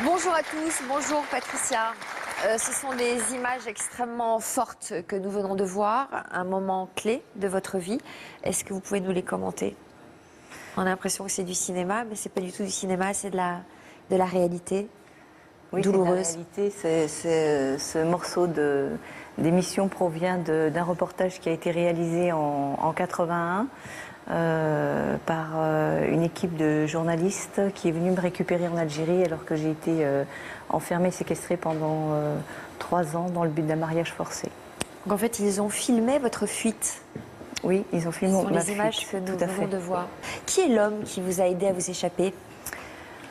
Bonjour à tous, bonjour Patricia. Ce sont des images extrêmement fortes que nous venons de voir, un moment clé de votre vie. Est-ce que vous pouvez nous les commenter? On a l'impression que c'est du cinéma, mais c'est pas du tout du cinéma, c'est de la réalité. Oui, douloureuse. c'est de la réalité. Ce morceau d'émission provient d'un reportage qui a été réalisé en 81 par une équipe de journalistes qui est venue me récupérer en Algérie alors que j'ai été enfermée, séquestrée pendant 3 ans dans le but d'un mariage forcé. Donc en fait, ils ont filmé votre fuite. Oui, ils ont filmé Ce sont ma les images fuite, que nous tout à venons fait. de voir. Qui est l'homme qui vous a aidé à vous échapper?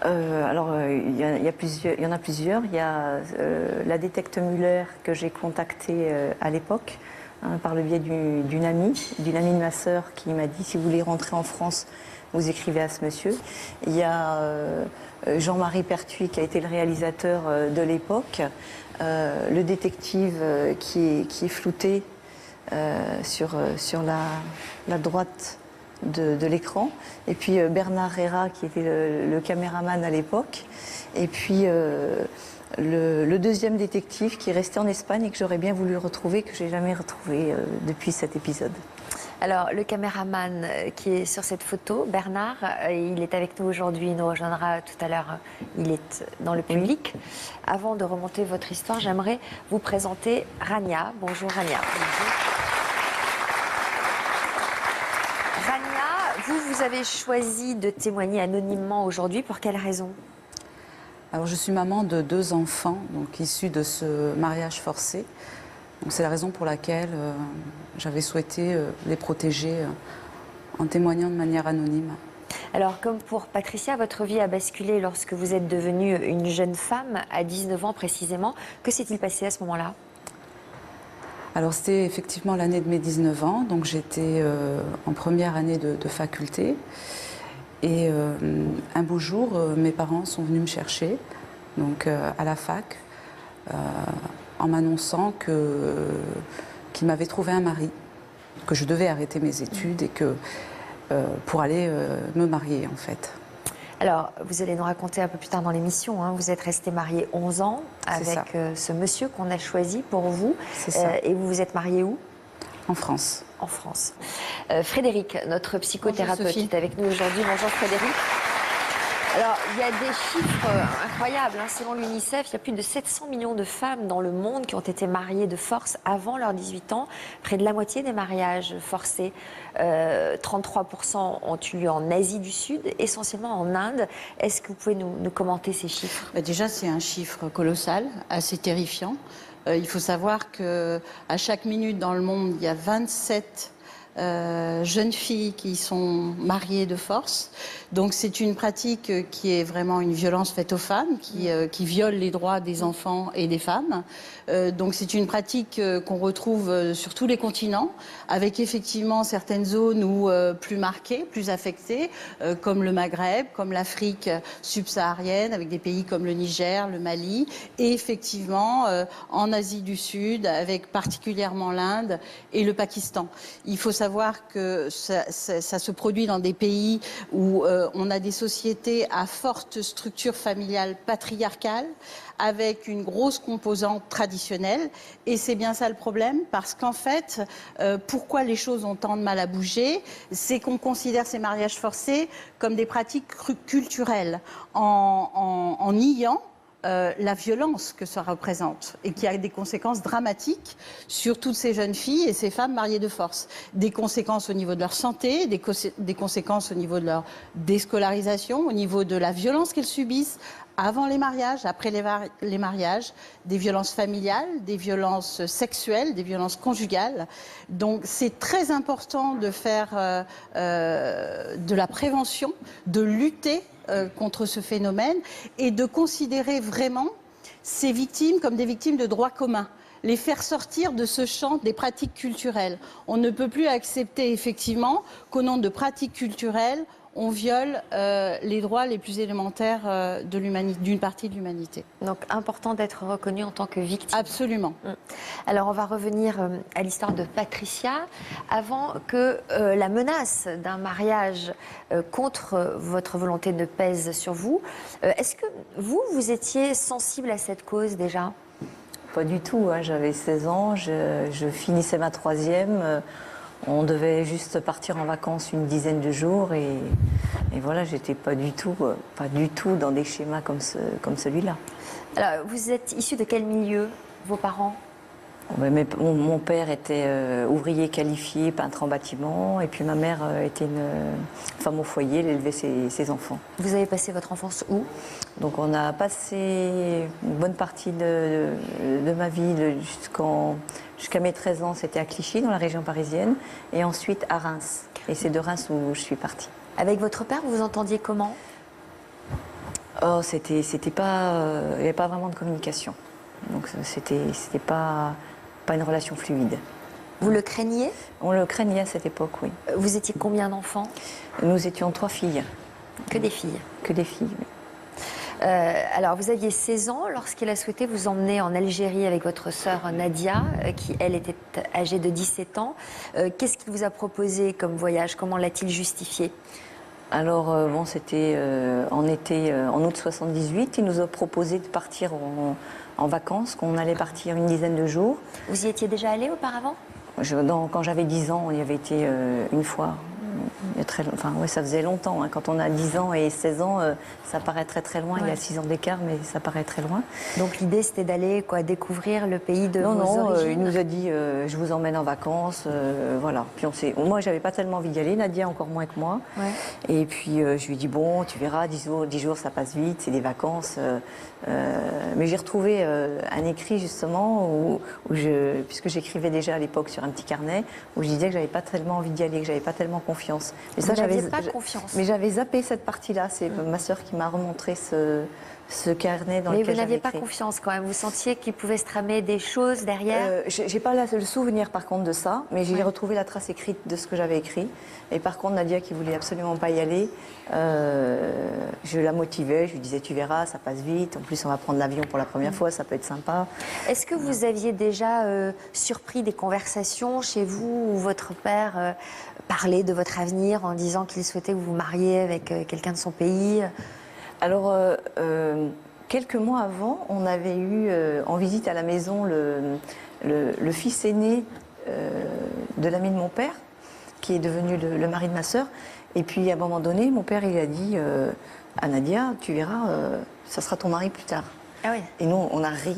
Il y en a plusieurs. Il y a la détecte Muller que j'ai contactée à l'époque par le biais d'une amie de ma sœur qui m'a dit si vous voulez rentrer en France, vous écrivez à ce monsieur. Il y a Jean-Marie Pertuis qui a été le réalisateur de l'époque, le détective qui est flouté sur la droite de l'écran, et puis Bernard Herrera qui était le caméraman à l'époque, et puis le deuxième détective qui est resté en Espagne et que j'aurais bien voulu retrouver, que j'ai jamais retrouvé depuis cet épisode. Alors, le caméraman qui est sur cette photo, Bernard, il est avec nous aujourd'hui, il nous rejoindra tout à l'heure, il est dans le public. Oui. Avant de remonter votre histoire, j'aimerais vous présenter Rania. Bonjour Rania. Bonjour. Rania, vous avez choisi de témoigner anonymement aujourd'hui, pour quelle raison? Alors, je suis maman de 2 enfants, donc issus de ce mariage forcé. C'est la raison pour laquelle j'avais souhaité les protéger en témoignant de manière anonyme. Alors, comme pour Patricia, votre vie a basculé lorsque vous êtes devenue une jeune femme, à 19 ans précisément. Que s'est-il passé à ce moment-là? Alors, c'était effectivement l'année de mes 19 ans, donc j'étais en première année de faculté. Et un beau jour, mes parents sont venus me chercher, donc à la fac, en m'annonçant qu'ils m'avaient trouvé un mari, que je devais arrêter mes études et que pour aller me marier en fait. Alors, vous allez nous raconter un peu plus tard dans l'émission, hein, vous êtes restée mariée 11 ans avec ce monsieur qu'on a choisi pour vous. C'est ça. Et vous vous êtes mariée où? En France. En France. Frédéric, notre psychothérapeute, est avec nous aujourd'hui. Bonjour Frédéric. Alors, il y a des chiffres incroyables. Hein. Selon l'UNICEF, il y a plus de 700 millions de femmes dans le monde qui ont été mariées de force avant leurs 18 ans. Près de la moitié des mariages forcés, 33% ont eu lieu en Asie du Sud, essentiellement en Inde. Est-ce que vous pouvez nous commenter ces chiffres? Déjà, c'est un chiffre colossal, assez terrifiant. Il faut savoir qu'à chaque minute dans le monde, il y a 27 jeunes filles qui sont mariées de force. Donc c'est une pratique qui est vraiment une violence faite aux femmes, qui viole les droits des enfants et des femmes. Donc c'est une pratique qu'on retrouve sur tous les continents, avec effectivement certaines zones où plus marquées, plus affectées, comme le Maghreb, comme l'Afrique subsaharienne, avec des pays comme le Niger, le Mali, et effectivement en Asie du Sud, avec particulièrement l'Inde et le Pakistan. Il faut savoir que ça se produit dans des pays où on a des sociétés à forte structure familiale patriarcale, avec une grosse composante traditionnelle. Et c'est bien ça le problème, parce qu'en fait, pourquoi les choses ont tant de mal à bouger, c'est qu'on considère ces mariages forcés comme des pratiques culturelles, en niant la violence que ça représente et qui a des conséquences dramatiques sur toutes ces jeunes filles et ces femmes mariées de force. Des conséquences au niveau de leur santé, des conséquences au niveau de leur déscolarisation, au niveau de la violence qu'elles subissent avant les mariages, après les mariages, des violences familiales, des violences sexuelles, des violences conjugales. Donc c'est très important de faire de la prévention, de lutter contre ce phénomène et de considérer vraiment ces victimes comme des victimes de droit commun. Les faire sortir de ce champ des pratiques culturelles. On ne peut plus accepter effectivement qu'au nom de pratiques culturelles, on viole les droits les plus élémentaires d'une partie de l'humanité. Donc important d'être reconnue en tant que victime. Absolument. Alors on va revenir à l'histoire de Patricia. Avant que la menace d'un mariage contre votre volonté ne pèse sur vous, est-ce que vous étiez sensible à cette cause déjà ? Pas du tout, hein. J'avais 16 ans, je finissais ma 3e. On devait juste partir en vacances une dizaine de jours et voilà, j'étais pas du tout dans des schémas comme celui-là. Alors, vous êtes issu de quel milieu, vos parents ? Mon père était ouvrier qualifié, peintre en bâtiment, et puis ma mère était une femme au foyer, elle élevait ses enfants. Vous avez passé votre enfance où ? Donc on a passé une bonne partie de ma vie jusqu'à mes 13 ans, c'était à Clichy, dans la région parisienne, et ensuite à Reims. Et c'est de Reims où je suis partie. Avec votre père, vous vous entendiez comment ? Oh, c'était pas, il n'y avait pas vraiment de communication. Donc c'était pas une relation fluide. Vous le craigniez ? On le craignait à cette époque, oui. Vous étiez combien d'enfants ? Nous étions 3 filles. Que des filles. Que des filles, oui. Alors, vous aviez 16 ans lorsqu'il a souhaité vous emmener en Algérie avec votre sœur Nadia, qui, elle, était âgée de 17 ans. Qu'est-ce qu'il vous a proposé comme voyage ? Comment l'a-t-il justifié ? Alors, c'était en août 78. Il nous a proposé de partir en vacances, qu'on allait partir une dizaine de jours. Vous y étiez déjà allé auparavant ? Quand j'avais 10 ans, on y avait été une fois. Ça faisait longtemps. Hein. Quand on a 10 ans et 16 ans, ça paraît très très loin. Ouais. Il y a 6 ans d'écart, mais ça paraît très loin. Donc l'idée, c'était d'aller découvrir le pays de vos origines. Il nous a dit, je vous emmène en vacances, voilà. Puis moi, j'avais pas tellement envie d'y aller, Nadia encore moins que moi. Ouais. Et puis je lui ai dit, bon, tu verras, 10 jours, ça passe vite, c'est des vacances. Mais j'ai retrouvé un écrit justement puisque j'écrivais déjà à l'époque sur un petit carnet, où je disais que j'avais pas tellement envie d'y aller, que j'avais pas tellement confiance. Mais ça, j'avais pas confiance. Mais j'avais zappé cette partie-là. C'est ma sœur qui m'a remontré ce carnet dans lequel j'avais écrit. Mais vous n'aviez pas confiance quand même. Vous sentiez qu'il pouvait se tramer des choses derrière. J'ai pas le souvenir par contre de ça, mais j'ai retrouvé la trace écrite de ce que j'avais écrit. Et par contre, Nadia qui voulait absolument pas y aller, je la motivais. Je lui disais, tu verras, ça passe vite. En plus, on va prendre l'avion pour la première fois, ça peut être sympa. Est-ce que vous aviez déjà surpris des conversations chez vous où votre père parlait de votre avenir en disant qu'il souhaitait que vous vous mariiez avec quelqu'un de son pays ? Alors, quelques mois avant, on avait eu en visite à la maison le fils aîné de l'ami de mon père, qui est devenu le mari de ma sœur. Et puis, à un moment donné, mon père, il a dit à Nadia, tu verras, ça sera ton mari plus tard. Ah oui. Et nous, on a ri,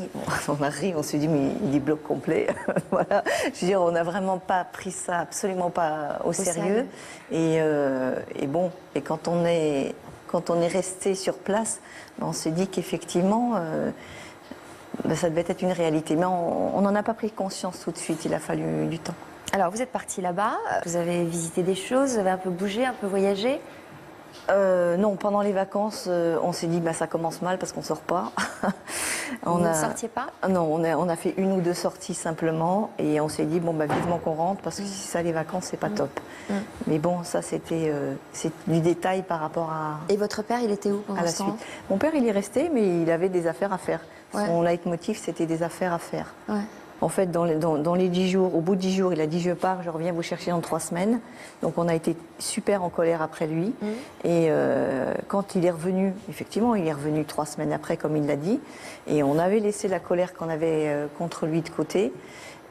on s'est dit, mais il est bloc complet. Voilà. Je veux dire, on n'a vraiment pas pris ça absolument pas au sérieux. Et quand on est resté sur place, on s'est dit qu'effectivement, ça devait être une réalité. Mais on n'en a pas pris conscience tout de suite, il a fallu du temps. Alors, vous êtes parti là-bas, vous avez visité des choses, vous avez un peu bougé, un peu voyagé ? Non, pendant les vacances, on s'est dit ça commence mal parce qu'on ne sort pas. Vous ne sortiez pas ? Non, on a fait 1 ou 2 sorties simplement et on s'est dit vivement qu'on rentre parce que si ça les vacances c'est pas top. Mais bon, ça c'est du détail par rapport à. Et votre père, il était où pendant à la ce temps ? suite. Mon père, il est resté, mais il avait des affaires à faire. Ouais. Son leitmotiv, c'était des affaires à faire. Ouais. En fait, dans les 10 jours, au bout de 10 jours, il a dit je pars, je reviens vous chercher dans 3 semaines. Donc on a été super en colère après lui. Et quand il est revenu, effectivement, il est revenu 3 semaines après, comme il l'a dit. Et on avait laissé la colère qu'on avait contre lui de côté.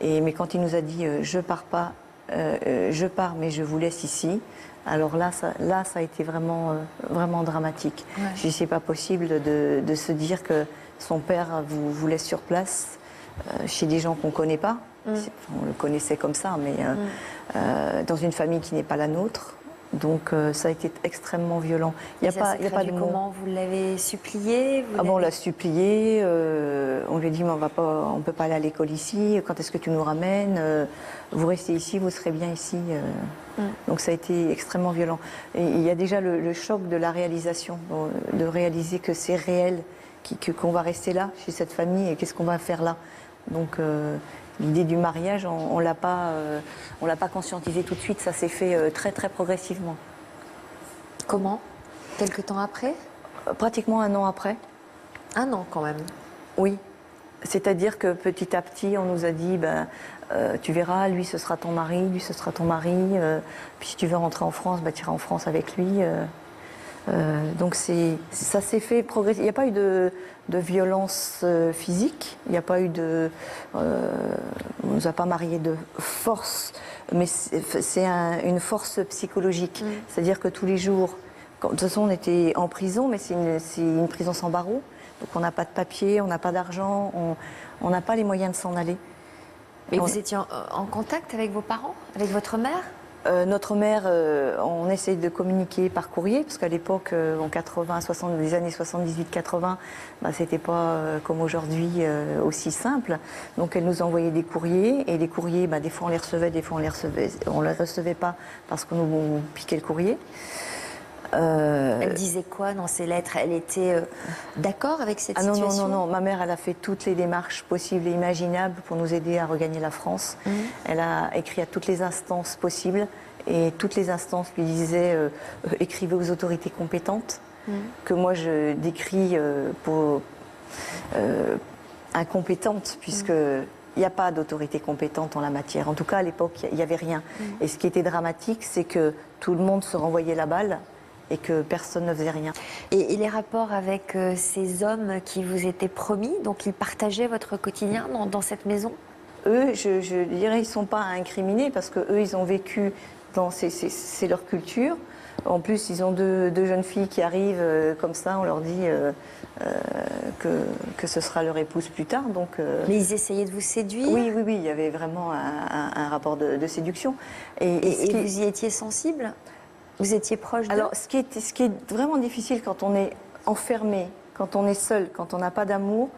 Mais quand il nous a dit je pars pas, je pars, mais je vous laisse ici. Alors là, ça a été vraiment, vraiment dramatique. Ouais. Je dis c'est pas possible de se dire que son père vous laisse sur place. Chez des gens qu'on ne connaît pas, on le connaissait comme ça, mais dans une famille qui n'est pas la nôtre. Donc ça a été extrêmement violent. Il n'y a pas de mots. Comment vous l'avez supplié ? On l'a supplié, on lui a dit mais on ne peut pas aller à l'école ici, quand est-ce que tu nous ramènes ? Vous restez ici, vous serez bien ici. Donc ça a été extrêmement violent. Et il y a déjà le choc de la réalisation, de réaliser que c'est réel, qu'on va rester là, chez cette famille, et qu'est-ce qu'on va faire là. Donc l'idée du mariage, on l'a pas conscientisé tout de suite, ça s'est fait très très progressivement. Comment? Quelque temps après? Pratiquement 1 an après. 1 an quand même. Oui. C'est-à-dire que petit à petit, on nous a dit, tu verras, lui ce sera ton mari, lui ce sera ton mari. Puis si tu veux rentrer en France, tu iras en France avec lui. Donc ça s'est fait progresser. Il n'y a pas eu de violence physique, il n'y a pas eu on ne nous a pas mariés de force, mais c'est une force psychologique. C'est-à-dire que tous les jours, de toute façon on était en prison, mais c'est une prison sans barreaux. Donc on n'a pas de papier, on n'a pas d'argent, on n'a pas les moyens de s'en aller. Mais vous étiez en contact avec vos parents, avec votre mère? Notre mère, on essaye de communiquer par courrier, parce qu'à l'époque, en les années 78-80, c'était pas comme aujourd'hui aussi simple. Donc elle nous envoyait des courriers, et les courriers, des fois on les recevait, des fois on les recevait pas parce qu'on nous piquait le courrier. Elle disait quoi dans ses lettres? Elle était d'accord avec cette situation? Non, ma mère, elle a fait toutes les démarches possibles et imaginables pour nous aider à regagner la France. Elle a écrit à toutes les instances possibles, et toutes les instances lui disaient écrivez aux autorités compétentes, que moi je décris pour incompétente, puisque il n'y a pas d'autorité compétente en la matière. En tout cas, à l'époque, il n'y avait rien. Et ce qui était dramatique, c'est que tout le monde se renvoyait la balle et que personne ne faisait rien. Et les rapports avec ces hommes qui vous étaient promis, donc ils partageaient votre quotidien dans cette maison? Eux, je dirais, ils ne sont pas incriminés, parce qu'eux, ils ont vécu, c'est leur culture. En plus, ils ont deux jeunes filles qui arrivent comme ça, on leur dit que ce sera leur épouse plus tard. Donc, mais ils essayaient de vous séduire? Oui, il y avait vraiment un rapport de séduction. Et vous y étiez sensible? Vous étiez proche d'eux? Alors, ce qui est vraiment difficile quand on est enfermé, quand on est seul, quand on n'a pas d'amour,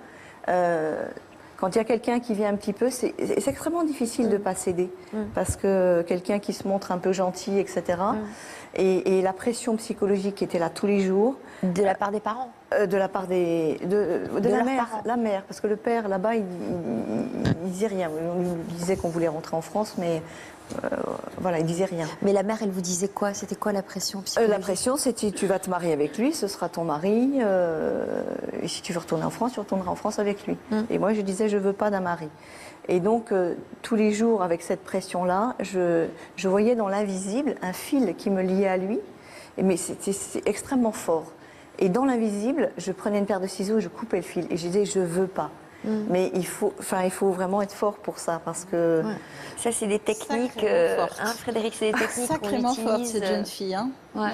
quand il y a quelqu'un qui vient un petit peu, c'est extrêmement difficile de ne pas céder. Parce que quelqu'un qui se montre un peu gentil, etc. Et la pression psychologique qui était là tous les jours. De la part des parents? De la part de la mère. Parce que le père, là-bas, il disait rien. On lui disait qu'on voulait rentrer en France, mais voilà, il disait rien. Mais la mère, elle vous disait quoi? C'était quoi la pression psychologique? La pression, c'était tu vas te marier avec lui, ce sera ton mari. Et si tu veux retourner en France, tu retourneras en France avec lui. Et moi, je disais, je veux pas d'un mari. Et donc, tous les jours, avec cette pression-là, je voyais dans l'invisible un fil qui me liait à lui. Mais c'est extrêmement fort. Et dans l'invisible, je prenais une paire de ciseaux et je coupais le fil. Et je disais, je veux pas. Mais il faut vraiment être fort pour ça, parce que... Ouais. Ça, c'est des techniques, Frédéric, c'est des techniques sacrément fortes, cette jeune fille. Ouais.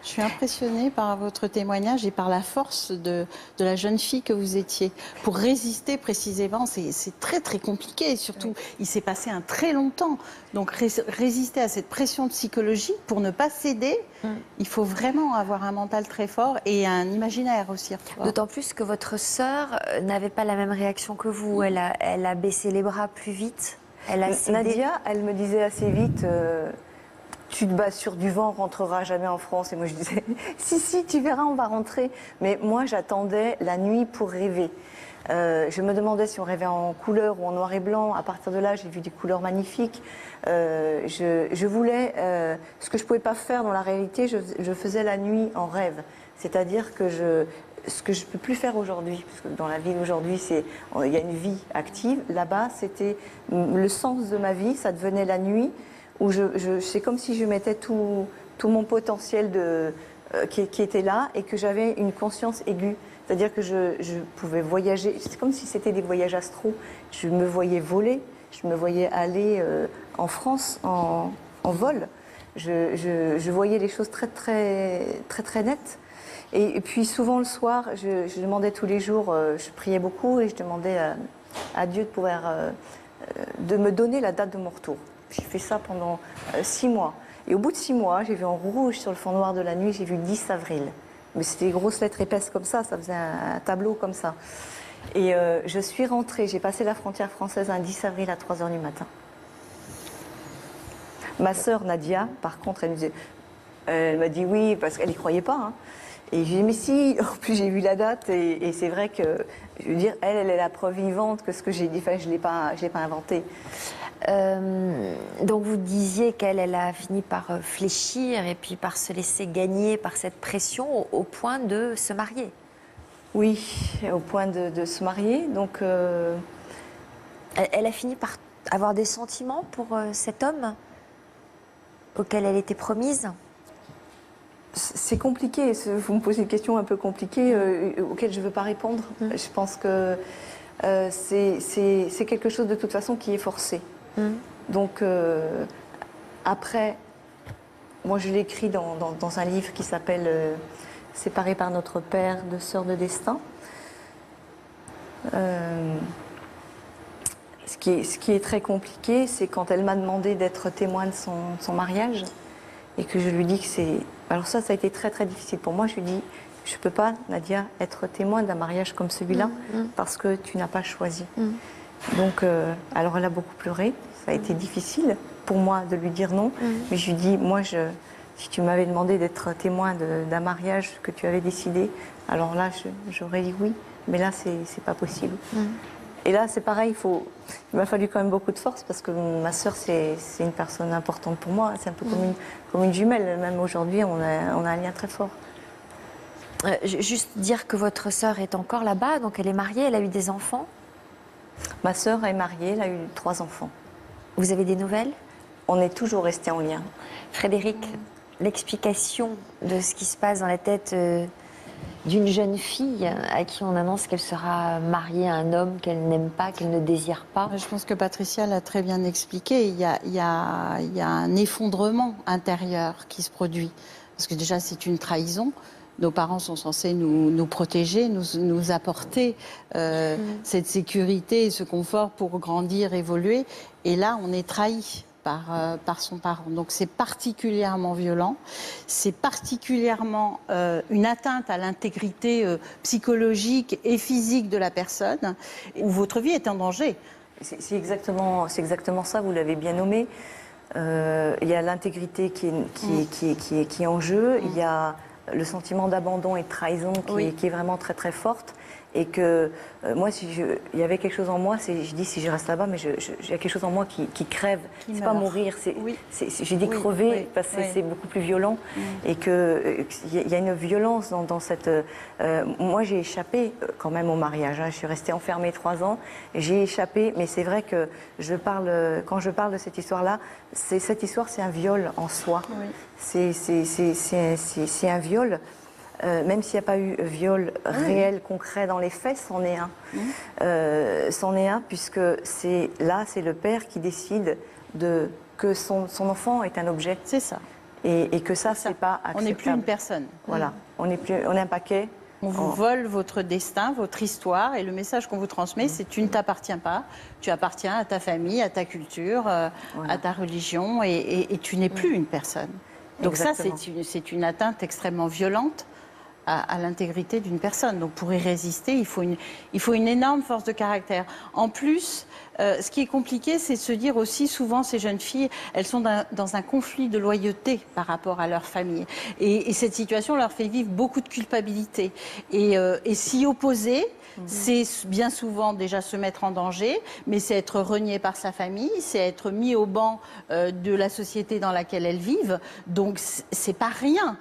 Je suis impressionnée par votre témoignage et par la force de la jeune fille que vous étiez. Pour résister précisément, c'est très très compliqué. Et surtout, il s'est passé un très long temps. Donc résister à cette pression psychologique pour ne pas céder, il faut vraiment avoir un mental très fort et un imaginaire aussi. D'autant plus que votre sœur n'avait pas la même réaction que vous. Elle a baissé les bras plus vite. Elle a cédé. Nadia, elle me disait assez vite... tu te bats sur du vent, on rentrera jamais en France. Et moi je disais, si, tu verras, on va rentrer. Mais moi j'attendais la nuit pour rêver. Je me demandais si on rêvait en couleur ou en noir et blanc. À partir de là, j'ai vu des couleurs magnifiques. Je voulais, ce que je ne pouvais pas faire dans la réalité, je faisais la nuit en rêve. C'est-à-dire que ce que je ne peux plus faire aujourd'hui, parce que dans la vie d'aujourd'hui, il y a une vie active. Là-bas, c'était le sens de ma vie, ça devenait la nuit. Où c'est comme si je mettais tout mon potentiel qui était là, et que j'avais une conscience aiguë. C'est-à-dire que je pouvais voyager. C'est comme si c'était des voyages astraux. Je me voyais voler, je me voyais aller en France en vol. Je voyais les choses très, très, très, très nettes. Et puis souvent le soir, je demandais tous les jours, je priais beaucoup et je demandais à Dieu de me donner la date de mon retour. J'ai fait ça pendant 6 mois. Et au bout de 6 mois, j'ai vu en rouge sur le fond noir de la nuit, j'ai vu 10 avril. Mais c'était des grosses lettres épaisses comme ça faisait un tableau comme ça. Et je suis rentrée, j'ai passé la frontière française un 10 avril à 3h du matin. Ma sœur Nadia, par contre, elle m'a dit oui, parce qu'elle n'y croyait pas. Et j'ai dit, mais si, en plus j'ai vu la date, et c'est vrai que, je veux dire, elle est la preuve vivante que ce que j'ai dit, enfin, je ne l'ai pas inventé. Donc vous disiez qu'elle a fini par fléchir et puis par se laisser gagner par cette pression au point de se marier. Oui, au point de se marier. Donc, elle a fini par avoir des sentiments pour cet homme auquel elle était promise. c'est compliqué. Vous me posez une question un peu compliquée auquel je ne veux pas répondre. Je pense que c'est quelque chose de toute façon qui est forcé. Donc, après, moi je l'ai écrit dans un livre qui s'appelle Séparés par notre père, deux sœurs de destin. Ce qui est très compliqué, c'est quand elle m'a demandé d'être témoin de son mariage et que je lui dis que c'est... Alors ça a été très très difficile pour moi. Je lui dis, je ne peux pas, Nadia, être témoin d'un mariage comme celui-là parce que tu n'as pas choisi. Donc, alors elle a beaucoup pleuré. Ça a été difficile pour moi de lui dire non. Mais je lui dis, moi, si tu m'avais demandé d'être témoin d'un mariage que tu avais décidé, alors là, j'aurais dit oui. Mais là, c'est pas possible. Et là, c'est pareil, il m'a fallu quand même beaucoup de force parce que ma sœur, c'est une personne importante pour moi. C'est un peu comme une jumelle. Même aujourd'hui, on a un lien très fort. Juste dire que votre sœur est encore là-bas, donc elle est mariée, elle a eu des enfants. Ma sœur est mariée, elle a eu 3 enfants. Vous avez des nouvelles? On est toujours restés en lien. Frédéric, l'explication de ce qui se passe dans la tête d'une jeune fille à qui on annonce qu'elle sera mariée à un homme qu'elle n'aime pas, qu'elle ne désire pas. Je pense que Patricia l'a très bien expliqué. Il y a un effondrement intérieur qui se produit. Parce que déjà, c'est une trahison. Nos parents sont censés nous protéger, nous apporter cette sécurité et ce confort pour grandir, évoluer. Et là, on est trahi par son parent. Donc c'est particulièrement violent, c'est particulièrement une atteinte à l'intégrité psychologique et physique de la personne, où votre vie est en danger. C'est exactement ça, vous l'avez bien nommé. Il y a l'intégrité qui est en jeu, il y a le sentiment d'abandon et de trahison qui est vraiment très très forte. Et que moi, il y avait quelque chose en moi, je dis si je reste là-bas, mais il y a quelque chose en moi qui crève. C'est pas mourir, j'ai dit crever parce que c'est beaucoup plus violent. Et qu'il y a une violence dans cette... moi, j'ai échappé quand même au mariage. Je suis restée enfermée 3 ans. J'ai échappé, mais c'est vrai que quand je parle de cette histoire-là, cette histoire, c'est un viol en soi. C'est un viol. Même s'il n'y a pas eu viol réel, concret dans les faits, c'en est un. C'en est un puisque c'est le père qui décide que son enfant est un objet. C'est ça. Et que ça, c'est pas acceptable. On n'est plus une personne. Voilà, on est un paquet. On vous vole votre destin, votre histoire, et le message qu'on vous transmet, c'est tu ne t'appartiens pas, tu appartiens à ta famille, à ta culture, à ta religion, et tu n'es plus une personne. Donc exactement. Ça, c'est une atteinte extrêmement violente à l'intégrité d'une personne. Donc pour y résister, il faut une énorme force de caractère. En plus, ce qui est compliqué, c'est de se dire aussi, souvent, ces jeunes filles, elles sont dans un conflit de loyauté par rapport à leur famille. Et cette situation leur fait vivre beaucoup de culpabilité. Et s'y opposer, c'est bien souvent déjà se mettre en danger, mais c'est être renié par sa famille, c'est être mis au banc de la société dans laquelle elles vivent. Donc c'est pas rien,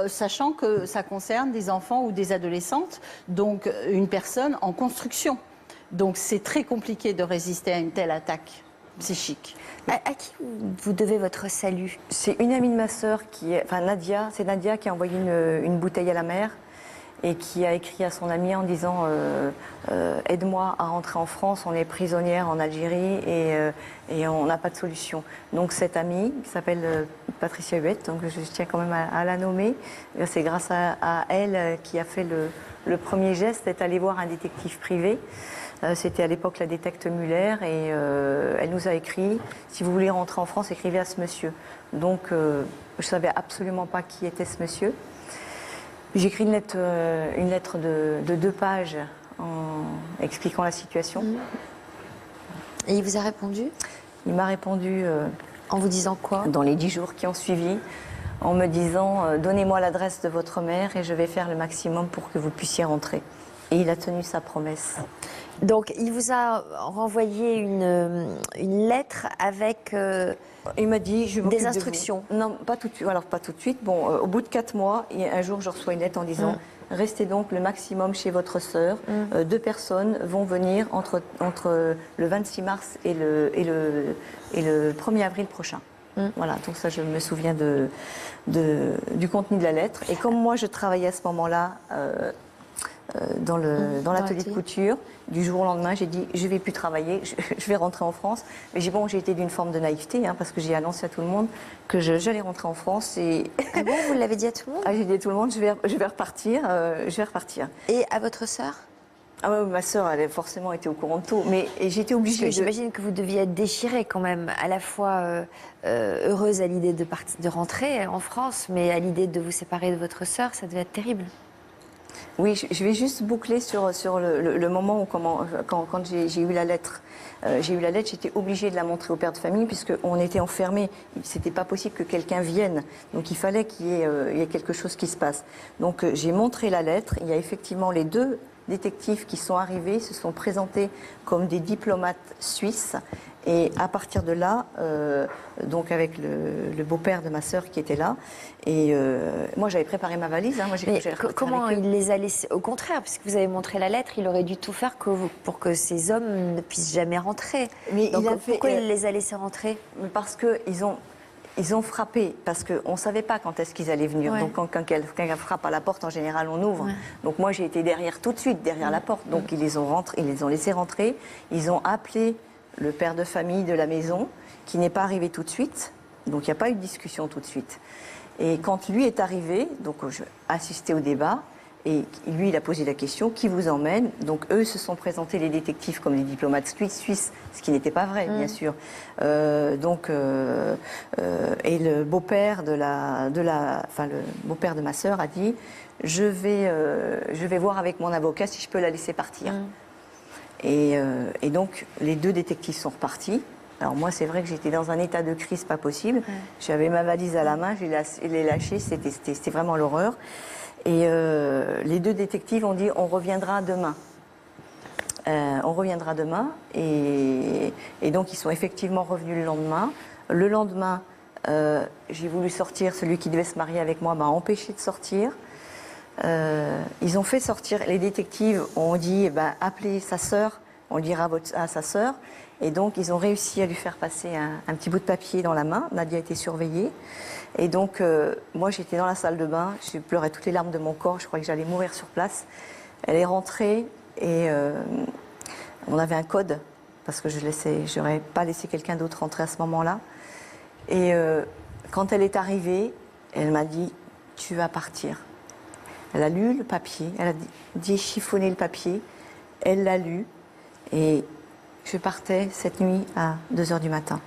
sachant que ça concerne des enfants ou des adolescentes, donc une personne en construction. Donc c'est très compliqué de résister à une telle attaque psychique. À qui vous devez votre salut? C'est une amie de ma sœur Nadia, c'est Nadia qui a envoyé une bouteille à la mer et qui a écrit à son amie en disant aide-moi à rentrer en France, on est prisonnière en Algérie et on n'a pas de solution. Donc cette amie qui s'appelle Patricia Huette, donc je tiens quand même à la nommer, c'est grâce à elle qui a fait le premier geste, est allée voir un détective privé. C'était à l'époque la détecte Muller et elle nous a écrit si vous voulez rentrer en France, écrivez à ce monsieur. Donc je ne savais absolument pas qui était ce monsieur. J'ai écrit une lettre de 2 pages en expliquant la situation. Et il vous a répondu? Il m'a répondu en vous disant quoi? Dans les 10 jours qui ont suivi, en me disant donnez-moi l'adresse de votre mère et je vais faire le maximum pour que vous puissiez rentrer. Et il a tenu sa promesse. Donc, il vous a renvoyé une lettre avec Il m'a dit, je m'occupe des de instructions. vous. Non, pas tout de suite. Alors, pas tout de suite. Bon, au bout de 4 mois, un jour, je reçois une lettre en disant restez donc le maximum chez votre sœur. 2 personnes vont venir entre le 26 mars et le 1er avril prochain. Voilà, donc ça, je me souviens du contenu de la lettre. Et comme moi, je travaillais à ce moment-là dans l'atelier de couture, du jour au lendemain, j'ai dit je ne vais plus travailler, je vais rentrer en France. Mais j'ai été d'une forme de naïveté, parce que j'ai annoncé à tout le monde que j'allais rentrer en France. Et Ah bon, vous l'avez dit à tout le monde? j'ai dit à tout le monde, je vais repartir, je vais repartir. Et à votre sœur? Ah ouais, ma sœur, elle a forcément été au courant de tout, mais j'étais Parce obligée que j'imagine que vous deviez être déchirée quand même, à la fois heureuse à l'idée de rentrer en France, mais à l'idée de vous séparer de votre sœur, ça devait être terrible. Oui, je vais juste boucler sur le moment où quand j'ai eu la lettre. J'ai eu la lettre, j'étais obligée de la montrer au père de famille puisqu'on était enfermés. C'était pas possible que quelqu'un vienne. Donc il fallait qu'il y ait quelque chose qui se passe. Donc j'ai montré la lettre. Il y a effectivement les 2 détectives qui sont arrivés, se sont présentés comme des diplomates suisses. Et à partir de là, donc avec le beau-père de ma sœur qui était là, et moi j'avais préparé ma valise. Moi, Mais comment il les a laissés? Au contraire, puisque vous avez montré la lettre, il aurait dû tout faire pour que ces hommes ne puissent jamais rentrer. Mais donc pourquoi il les a laissés rentrer? Parce qu'ils ont frappé, parce qu'on ne savait pas quand est-ce qu'ils allaient venir. Ouais. Donc quand quelqu'un frappe à la porte, en général, on ouvre. Ouais. Donc moi, j'ai été derrière tout de suite, derrière la porte. Donc ils les ont laissés rentrer. Ils ont appelé le père de famille de la maison, qui n'est pas arrivé tout de suite. Donc il n'y a pas eu de discussion tout de suite. Et quand lui est arrivé, donc j'ai assisté au débat, et lui, il a posé la question, qui vous emmène? Donc eux se sont présentés, les détectives, comme des diplomates suisses, ce qui n'était pas vrai, bien sûr. Et le beau-père le beau-père de ma sœur a dit, je vais voir avec mon avocat si je peux la laisser partir. Et donc les 2 détectives sont repartis. Alors moi, c'est vrai que j'étais dans un état de crise pas possible. J'avais ma valise à la main, je l'ai lâchée, c'était vraiment l'horreur. Et les 2 détectives ont dit on reviendra demain. On reviendra demain. Et donc ils sont effectivement revenus le lendemain. Le lendemain, j'ai voulu sortir. Celui qui devait se marier avec moi m'a empêché de sortir. Ils ont fait sortir. Les détectives ont dit appelez sa sœur. On le dira à sa sœur. Et donc, ils ont réussi à lui faire passer un petit bout de papier dans la main. Nadia a été surveillée. Et donc, moi, j'étais dans la salle de bain. Je pleurais toutes les larmes de mon corps. Je croyais que j'allais mourir sur place. Elle est rentrée et on avait un code parce que je n'aurais pas laissé quelqu'un d'autre rentrer à ce moment-là. Et quand elle est arrivée, elle m'a dit « Tu vas partir ». Elle a lu le papier. Elle a dit chiffonner le papier. Elle l'a lu. Et je partais cette nuit à 2h du matin.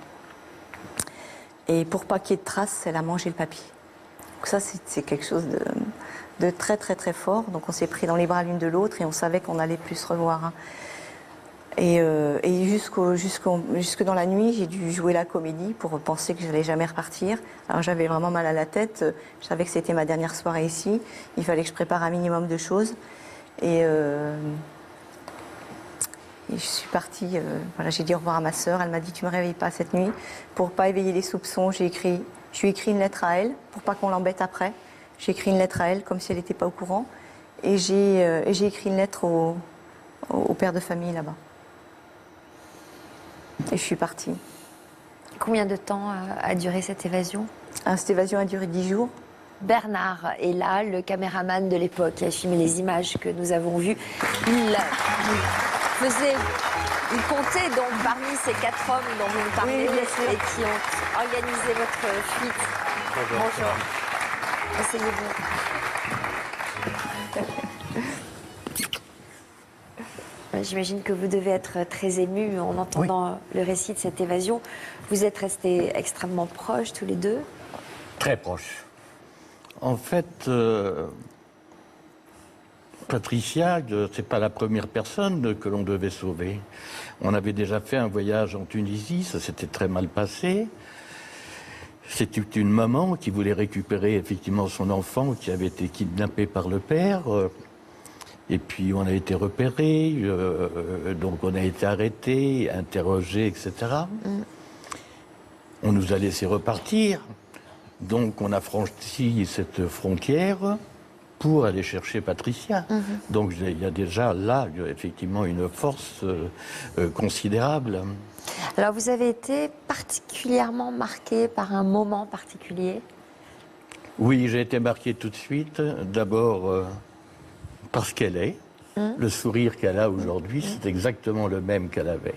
Et pour pas qu'il y ait de traces, elle a mangé le papier. Donc ça, c'est quelque chose de très, très, très fort. Donc on s'est pris dans les bras l'une de l'autre et on savait qu'on n'allait plus se revoir. Et jusque dans la nuit, j'ai dû jouer la comédie pour penser que je n'allais jamais repartir. Alors j'avais vraiment mal à la tête. Je savais que c'était ma dernière soirée ici. Il fallait que je prépare un minimum de choses. Et je suis partie, j'ai dit au revoir à ma sœur. Elle m'a dit tu ne me réveilles pas cette nuit. Pour ne pas éveiller les soupçons, je lui ai écrit une lettre à elle, pour pas qu'on l'embête après. J'ai écrit une lettre à elle, comme si elle n'était pas au courant. Et j'ai écrit une lettre au père de famille là-bas. Et je suis partie. Combien de temps a duré cette évasion? Cette évasion a duré 10 jours. Bernard est là, le caméraman de l'époque, qui a filmé les images que nous avons vues. Il comptait donc parmi ces 4 hommes dont vous nous parlez et qui ont organisé votre fuite. Bonjour. Asseyez-vous. J'imagine que vous devez être très ému en entendant le récit de cette évasion. Vous êtes restés extrêmement proches tous les 2? Très proches. En fait, Patricia, c'est pas la première personne que l'on devait sauver. On avait déjà fait un voyage en Tunisie, ça s'était très mal passé. C'était une maman qui voulait récupérer effectivement son enfant qui avait été kidnappé par le père. Et puis on a été repéré, donc on a été arrêté, interrogé, etc. On nous a laissé repartir. Donc on a franchi cette frontière pour aller chercher Patricia. Donc il y a déjà là, effectivement, une force considérable. Alors vous avez été particulièrement marqué par un moment particulier? Oui, j'ai été marqué tout de suite. D'abord parce qu'elle est. Le sourire qu'elle a aujourd'hui, c'est exactement le même qu'elle avait.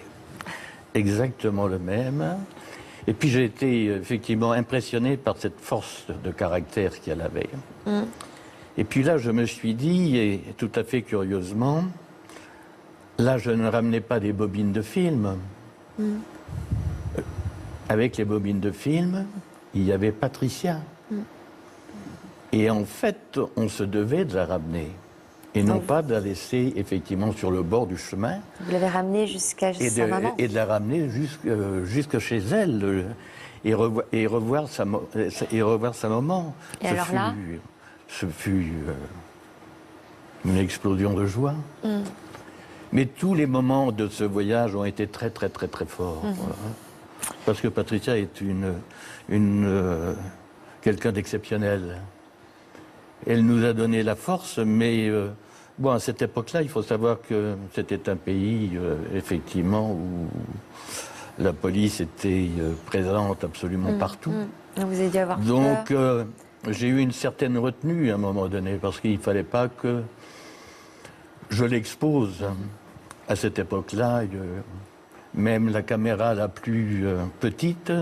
Exactement le même. Et puis j'ai été effectivement impressionné par cette force de caractère qu'elle avait. Et puis là, je me suis dit, et tout à fait curieusement, là, je ne ramenais pas des bobines de film. Avec les bobines de film, il y avait Patricia. Et en fait, on se devait de la ramener. Et non pas de la laisser effectivement sur le bord du chemin. Vous l'avez ramenée jusqu'à sa maman. Et de la ramener jusque chez elle. Et revoir sa maman. Et alors là, ce fut une explosion de joie. Mais tous les moments de ce voyage ont été très, très, très, très forts. Parce que Patricia est quelqu'un d'exceptionnel. Elle nous a donné la force, mais bon, à cette époque-là, il faut savoir que c'était un pays, effectivement, où la police était présente absolument partout. vous avez dû avoir peur. Donc, j'ai eu une certaine retenue à un moment donné, parce qu'il ne fallait pas que je l'expose. À cette époque-là, même la caméra la plus petite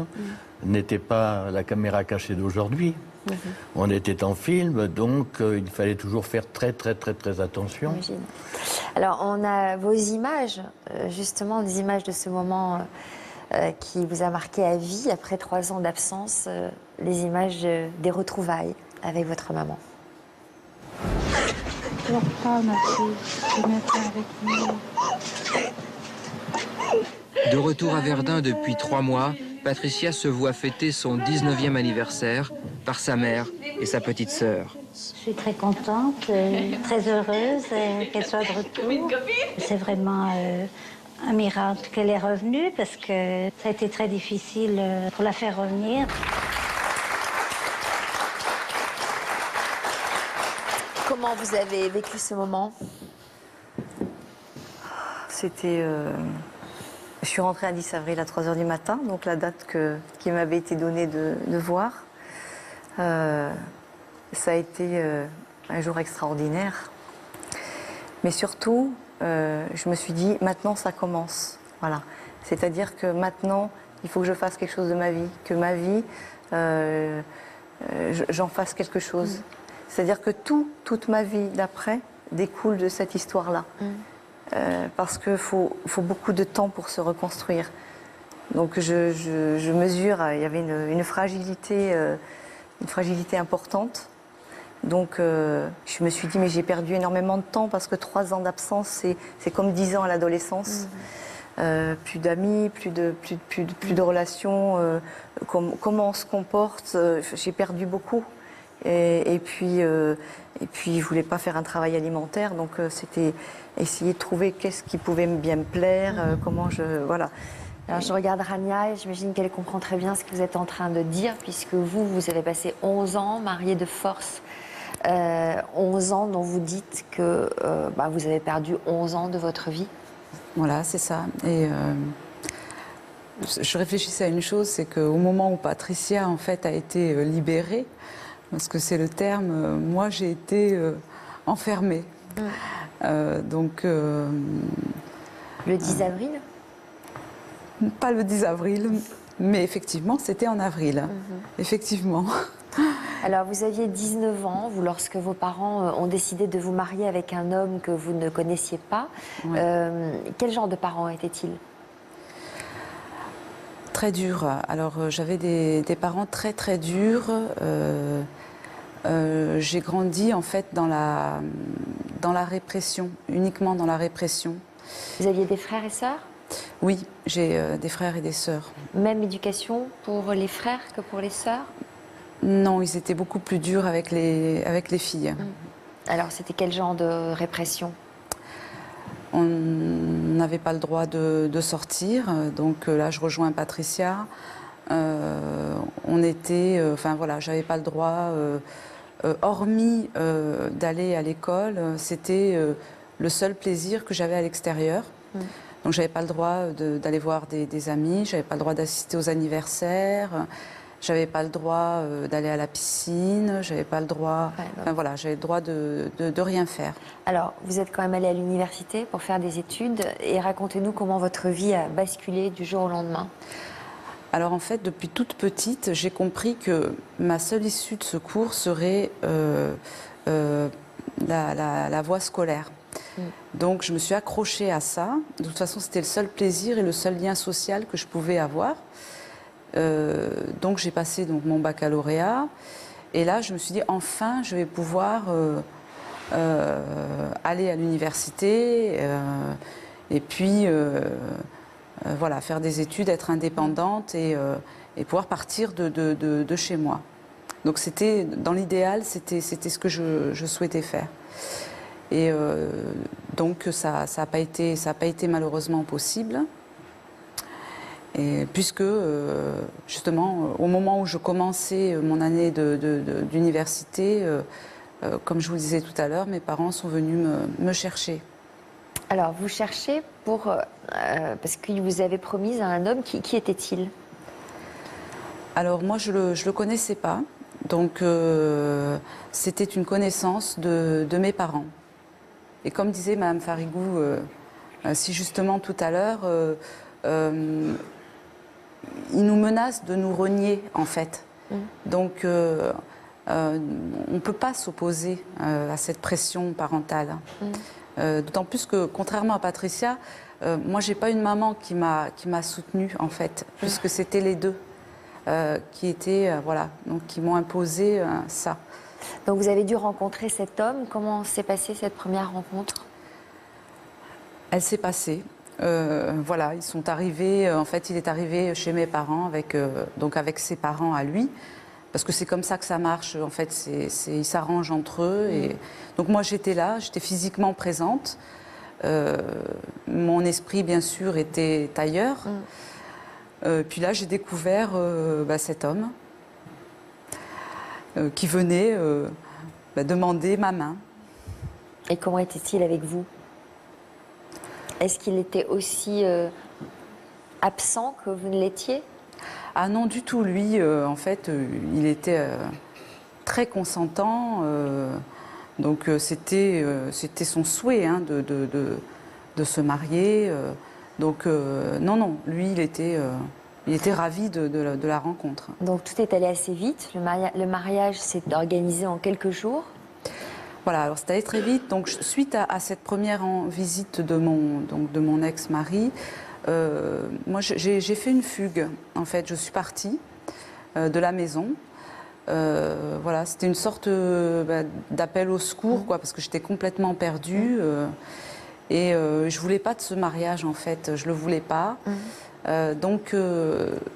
n'était pas la caméra cachée d'aujourd'hui. On était en film, donc il fallait toujours faire très, très, très, très attention. J'imagine. Alors, on a vos images, justement, des images de ce moment qui vous a marqué à vie après 3 ans d'absence, les images des retrouvailles avec votre maman. Pleure pas, ma fille. Tu es maintenant avec nous. De retour à Verdun depuis 3 mois, Patricia se voit fêter son 19e anniversaire par sa mère et sa petite sœur. Je suis très contente, très heureuse qu'elle soit de retour. C'est vraiment un miracle qu'elle est revenue parce que ça a été très difficile pour la faire revenir. Comment vous avez vécu ce moment? C'était... Je suis rentrée à 10 avril à 3h du matin, donc la date qui m'avait été donnée de voir. Ça a été un jour extraordinaire. Mais surtout, je me suis dit, maintenant ça commence. Voilà. C'est-à-dire que maintenant, il faut que je fasse quelque chose de ma vie, que ma vie, j'en fasse quelque chose. C'est-à-dire que toute ma vie d'après découle de cette histoire-là. Parce qu'il faut beaucoup de temps pour se reconstruire. Donc je mesure, il y avait une fragilité importante. Donc je me suis dit, mais j'ai perdu énormément de temps parce que 3 ans d'absence, c'est comme 10 ans à l'adolescence. Plus d'amis, plus de relations, comment on se comporte, j'ai perdu beaucoup. Et puis je voulais pas faire un travail alimentaire, donc c'était essayer de trouver qu'est-ce qui pouvait bien me plaire, comment voilà. Alors je regarde Rania et j'imagine qu'elle comprend très bien ce que vous êtes en train de dire, puisque vous avez passé 11 ans mariée de force. 11 ans dont vous dites que vous avez perdu 11 ans de votre vie. Voilà, c'est ça. Et je réfléchissais à une chose, c'est qu'au moment où Patricia en fait a été libérée, parce que c'est le terme, moi j'ai été enfermée. Donc le 10 avril? Pas le 10 avril, mais effectivement c'était en avril. Effectivement. Alors vous aviez 19 ans, vous, lorsque vos parents ont décidé de vous marier avec un homme que vous ne connaissiez pas. Ouais. Quel genre de parents étaient-ils? Très durs. Alors j'avais des parents très très durs. J'ai grandi en fait dans la répression, uniquement dans la répression. Vous aviez des frères et sœurs? Oui, j'ai des frères et des sœurs. Même éducation pour les frères que pour les sœurs? Non, ils étaient beaucoup plus durs avec les filles. Alors, c'était quel genre de répression? On n'avait pas le droit de sortir, donc là je rejoins Patricia. On était, enfin voilà, j'avais pas le droit, hormis d'aller à l'école, c'était le seul plaisir que j'avais à l'extérieur. Donc j'avais pas le droit d'aller voir des amis, j'avais pas le droit d'assister aux anniversaires, j'avais pas le droit d'aller à la piscine, j'avais pas le droit, enfin voilà, j'avais le droit de rien faire. Alors, vous êtes quand même allé à l'université pour faire des études et racontez-nous comment votre vie a basculé du jour au lendemain. Alors en fait, depuis toute petite, j'ai compris que ma seule issue de secours serait la voie scolaire. Donc je me suis accrochée à ça. De toute façon, c'était le seul plaisir et le seul lien social que je pouvais avoir. Donc j'ai passé mon baccalauréat. Et là, je me suis dit, enfin, je vais pouvoir aller à l'université et puis voilà, faire des études, être indépendante et pouvoir partir de chez moi. Donc c'était, dans l'idéal, c'était ce que je souhaitais faire. Et donc ça n'a pas été malheureusement possible. Et puisque justement, au moment où je commençais mon année d'université, comme je vous le disais tout à l'heure, mes parents sont venus me chercher. Alors, vous cherchez parce qu'il vous avait promis à un homme, qui était-il? Alors moi, je le connaissais pas, donc c'était une connaissance de mes parents. Et comme disait Madame Farigou, si justement tout à l'heure, ils nous menacent de nous renier en fait. Donc on ne peut pas s'opposer à cette pression parentale. D'autant plus que, contrairement à Patricia, moi j'ai pas une maman qui m'a soutenue en fait, puisque c'était les deux qui étaient voilà, donc qui m'ont imposé ça. Donc vous avez dû rencontrer cet homme. Comment s'est passée cette première rencontre? Elle s'est passée. Voilà, ils sont arrivés. En fait, il est arrivé chez mes parents donc avec ses parents à lui, parce que c'est comme ça que ça marche. En fait, ils s'arrangent entre eux. Et donc moi, j'étais là, j'étais physiquement présente. Mon esprit, bien sûr, était ailleurs. Puis là, j'ai découvert cet homme qui venait demander ma main. Et comment était-il avec vous? Est-ce qu'il était aussi absent que vous ne l'étiez? Ah non, du tout. Lui, en fait, il était très consentant. Donc c'était son souhait de se marier. Donc non, lui, il était ravi de la rencontre. Donc tout est allé assez vite. Le mariage s'est organisé en quelques jours. Voilà, alors c'est allé très vite. Donc suite à cette première visite de mon ex-mari, moi j'ai fait une fugue. En fait, je suis partie de la maison. Voilà, c'était une sorte d'appel au secours, quoi, parce que j'étais complètement perdue. Et je voulais pas de ce mariage, en fait. Je le voulais pas. Donc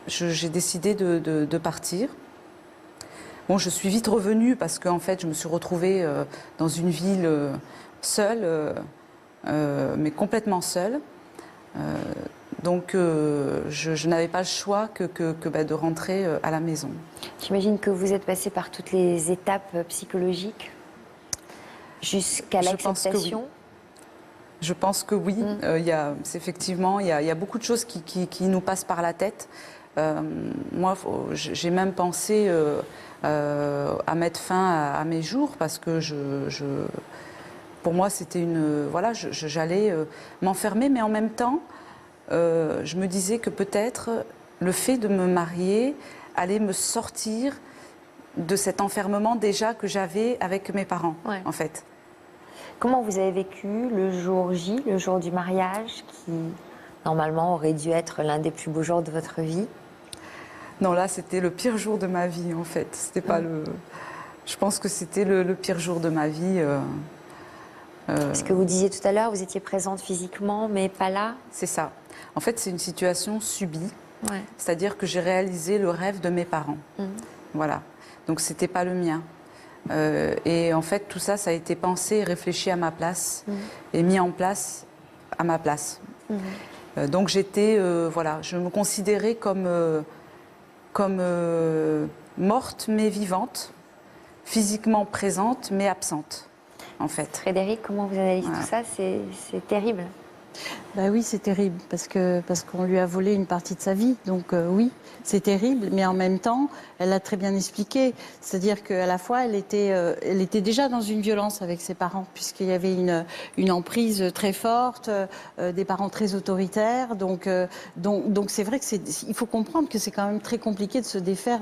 j'ai décidé de partir. Bon, je suis vite revenue parce qu'en fait, je me suis retrouvée dans une ville seule, mais complètement seule. Donc, je n'avais pas le choix que de rentrer à la maison. J'imagine que vous êtes passée par toutes les étapes psychologiques jusqu'à l'acceptation. Je pense que oui. Effectivement, il y a beaucoup de choses qui nous passent par la tête. Moi, j'ai même pensé à mettre fin à mes jours parce que pour moi, c'était voilà, j'allais m'enfermer, mais en même temps, je me disais que peut-être le fait de me marier allait me sortir de cet enfermement déjà que j'avais avec mes parents, en fait. Comment vous avez vécu le jour J, le jour du mariage, qui normalement aurait dû être l'un des plus beaux jours de votre vie? Non, là, c'était le pire jour de ma vie, en fait. C'était pas je pense que c'était le pire jour de ma vie. Ce que vous disiez tout à l'heure, vous étiez présente physiquement, mais pas là? C'est ça. En fait, c'est une situation subie. Ouais. C'est-à-dire que j'ai réalisé le rêve de mes parents. Voilà. Donc, ce n'était pas le mien. Et en fait, tout ça, ça a été pensé et réfléchi à ma place et mis en place à ma place. Donc, j'étais, voilà, je me considérais comme morte mais vivante, physiquement présente mais absente, en fait. Frédéric, comment vous analysez tout ça? C'est terrible. Bah oui, c'est terrible parce qu'on lui a volé une partie de sa vie. Donc oui, c'est terrible, mais en même temps, elle l'a très bien expliqué. C'est-à-dire qu'à la fois, elle était déjà dans une violence avec ses parents, puisqu'il y avait une emprise très forte, des parents très autoritaires. Donc c'est vrai il faut comprendre que c'est quand même très compliqué de se défaire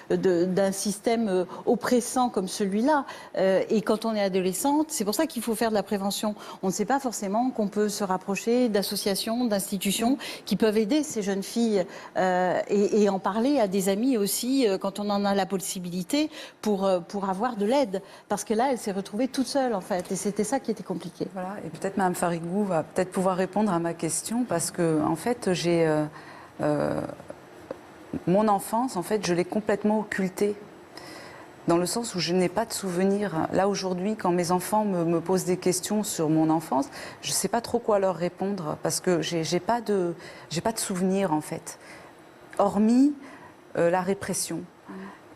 d'un système oppressant comme celui-là. Et quand on est adolescente, c'est pour ça qu'il faut faire de la prévention. On ne sait pas forcément qu'on peut se rapprocher d'associations, d'institutions qui peuvent aider ces jeunes filles et en parler à des amis aussi quand on en a la possibilité pour avoir de l'aide. Parce que là, elle s'est retrouvée toute seule en fait et c'était ça qui était compliqué. Voilà. Et peut-être Mme Farigou va peut-être pouvoir répondre à ma question parce que en fait, j'ai mon enfance, en fait, je l'ai complètement occultée. Dans le sens où je n'ai pas de souvenirs. Là, aujourd'hui, quand mes enfants me posent des questions sur mon enfance, je ne sais pas trop quoi leur répondre parce que j'ai pas de souvenirs, en fait. Hormis la répression.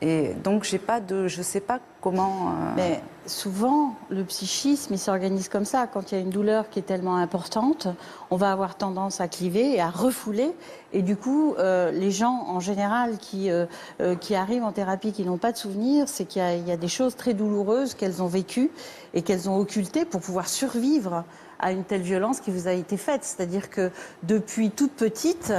Et donc, je ne sais pas comment... Mais souvent, le psychisme, il s'organise comme ça. Quand il y a une douleur qui est tellement importante, on va avoir tendance à cliver et à refouler. Et du coup, les gens, en général, qui arrivent en thérapie, qui n'ont pas de souvenirs, c'est qu'il y a des choses très douloureuses qu'elles ont vécues et qu'elles ont occultées pour pouvoir survivre à une telle violence qui vous a été faite. C'est-à-dire que depuis toute petite...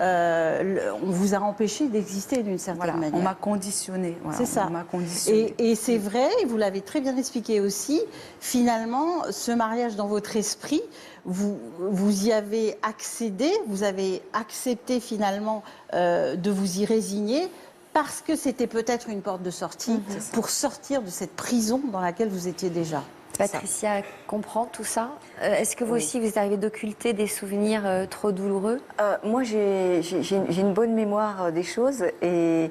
on vous a empêché d'exister d'une certaine manière. On m'a conditionné. Voilà, c'est ça. On m'a conditionné. Et c'est vrai, et vous l'avez très bien expliqué aussi, finalement, ce mariage dans votre esprit, vous y avez accédé, vous avez accepté finalement de vous y résigner parce que c'était peut-être une porte de sortie pour sortir de cette prison dans laquelle vous étiez déjà. Patricia comprend tout ça. Est-ce que vous aussi, vous êtes arrivé d'occulter des souvenirs trop douloureux? Moi, j'ai une bonne mémoire des choses. Mais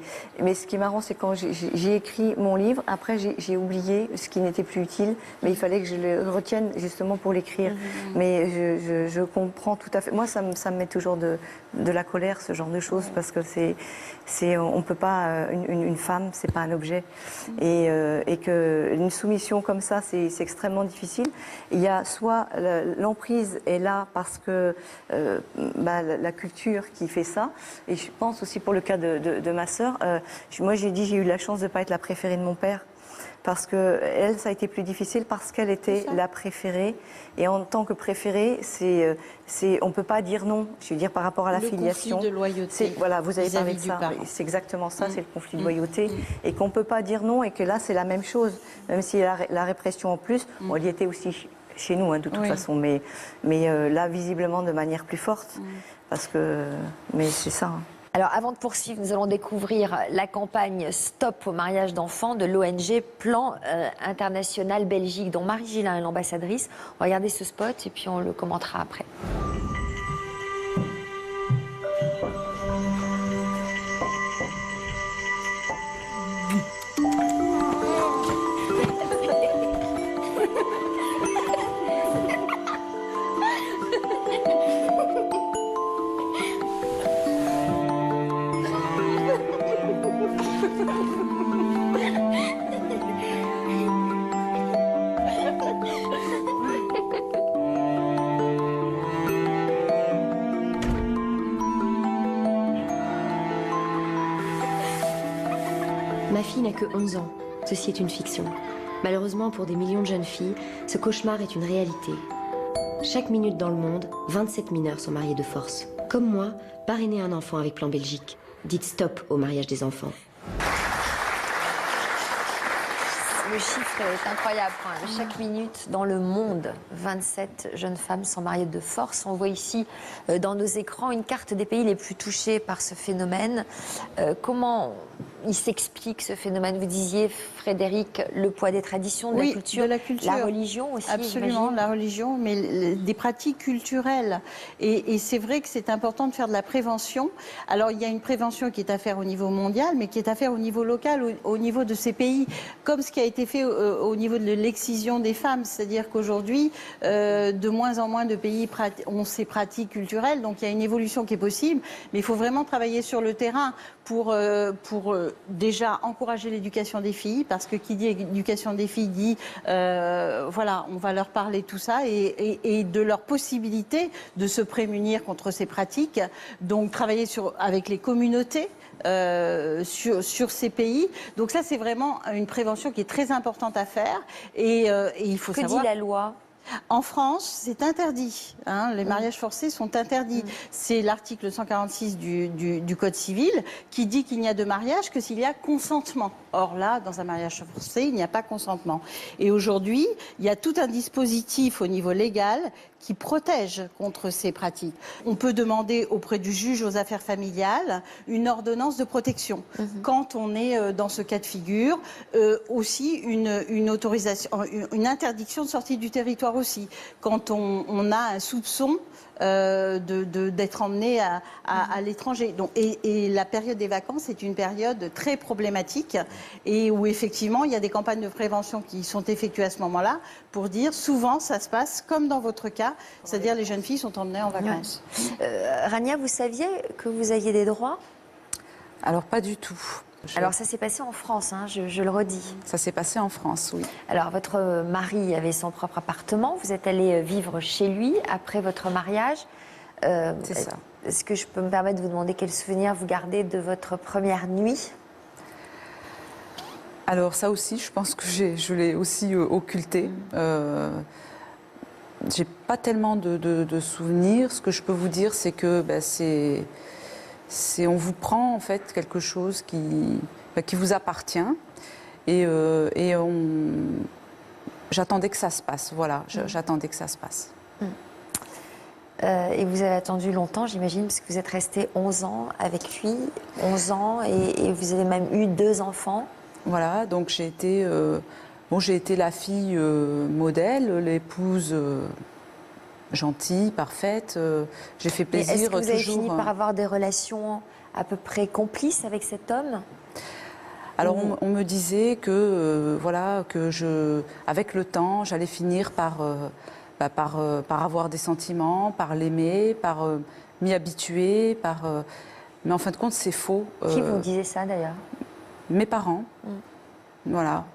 ce qui est marrant, c'est quand j'ai écrit mon livre, après, j'ai oublié ce qui n'était plus utile. Mais il fallait que je le retienne justement pour l'écrire. Mais je comprends tout à fait. Moi, ça me met toujours de la colère, ce genre de choses, parce que on peut pas... Une femme, c'est pas un objet. Et qu'une soumission comme ça, c'est extrêmement difficile. Il y a soit l'emprise est là parce que la culture qui fait ça, et je pense aussi pour le cas de ma sœur, moi j'ai eu la chance de ne pas être la préférée de mon père. Parce que elle, ça a été plus difficile parce qu'elle était la préférée. Et en tant que préférée, on ne peut pas dire non. Je veux dire, par rapport à la filiation. Le conflit de loyauté. Voilà, vous avez parlé de ça. C'est exactement ça, c'est le conflit de loyauté. Et qu'on ne peut pas dire non et que là, c'est la même chose. Même s'il y a la répression en plus, on y était aussi chez nous, de toute façon. Mais là, visiblement, de manière plus forte. Parce que... Mais c'est ça. Alors, avant de poursuivre, nous allons découvrir la campagne Stop au mariage d'enfants de l'ONG Plan International Belgique, dont Marie Gillin est l'ambassadrice. On va regarder ce spot et puis on le commentera après. Ma fille n'a que 11 ans. Ceci est une fiction. Malheureusement, pour des millions de jeunes filles, ce cauchemar est une réalité. Chaque minute dans le monde, 27 mineurs sont mariés de force. Comme moi, parrainer un enfant avec Plan Belgique. Dites stop au mariage des enfants. Le chiffre est incroyable quand même. Chaque minute dans le monde, 27 jeunes femmes sont mariées de force. On voit ici dans nos écrans une carte des pays les plus touchés par ce phénomène. Comment il s'explique ce phénomène? Vous disiez, Frédéric, le poids des traditions, Oui, de la culture. la religion aussi. Absolument, j'imagine. la religion, mais des pratiques culturelles. Et c'est vrai que c'est important de faire de la prévention. Alors, il y a une prévention qui est à faire au niveau mondial, mais qui est à faire au niveau local, au niveau de ces pays, comme ce qui a été fait au niveau de l'excision des femmes. C'est-à-dire qu'aujourd'hui, de moins en moins de pays ont ces pratiques culturelles, donc il y a une évolution qui est possible, mais il faut vraiment travailler sur le terrain pour déjà encourager l'éducation des filles, parce que qui dit éducation des filles dit, voilà, on va leur parler tout ça et de leur possibilité de se prémunir contre ces pratiques. Donc travailler avec les communautés sur ces pays. Donc ça, c'est vraiment une prévention qui est très importante à faire. Et il faut savoir... Que dit la loi ? En France, c'est interdit. Les mariages forcés sont interdits. C'est l'article 146 du Code civil qui dit qu'il n'y a de mariage que s'il y a consentement. Or là, dans un mariage forcé, il n'y a pas consentement. Et aujourd'hui, il y a tout un dispositif au niveau légal qui protège contre ces pratiques. On peut demander auprès du juge aux affaires familiales une ordonnance de protection. Quand on est dans ce cas de figure, aussi une autorisation, une interdiction de sortie du territoire aussi. Quand on a un soupçon d'être emmené à l'étranger. Et la période des vacances est une période très problématique et où effectivement il y a des campagnes de prévention qui sont effectuées à ce moment-là pour dire souvent ça se passe comme dans votre cas, c'est-à-dire les jeunes filles sont emmenées en vacances. Rania, vous saviez que vous aviez des droits? Alors pas du tout. Alors ça s'est passé en France, je le redis. Ça s'est passé en France, oui. Alors votre mari avait son propre appartement, vous êtes allé vivre chez lui après votre mariage. C'est ça. Est-ce que je peux me permettre de vous demander quel souvenir vous gardez de votre première nuit? Alors ça aussi, je pense que je l'ai aussi occulté. J'ai pas tellement de souvenirs. Ce que je peux vous dire, c'est que on vous prend en fait quelque chose qui vous appartient et j'attendais que ça se passe. Voilà, j'attendais que ça se passe. Et vous avez attendu longtemps, j'imagine, parce que vous êtes resté 11 ans avec lui, 11 ans, et vous avez même eu 2 enfants. Voilà, donc j'ai été la fille modèle, l'épouse gentille, parfaite. J'ai fait plaisir toujours. Est-ce que vous avez toujours. fini par avoir des relations à peu près complices avec cet homme? Alors on me disait que avec le temps, j'allais finir par avoir des sentiments, par l'aimer, par m'y habituer, mais en fin de compte c'est faux. Qui vous disait ça d'ailleurs? Mes parents. Voilà.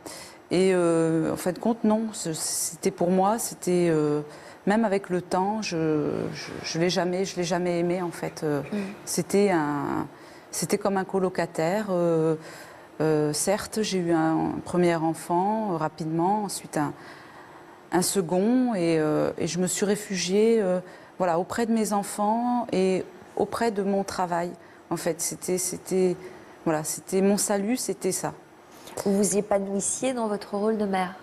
Et en fin de compte, non. C'était pour moi, c'était même avec le temps, je l'ai jamais aimé en fait. C'était comme un colocataire. Certes, j'ai eu un premier enfant rapidement, ensuite un second, et je me suis réfugiée auprès de mes enfants et auprès de mon travail. En fait, c'était mon salut, c'était ça. Vous vous épanouissiez dans votre rôle de mère?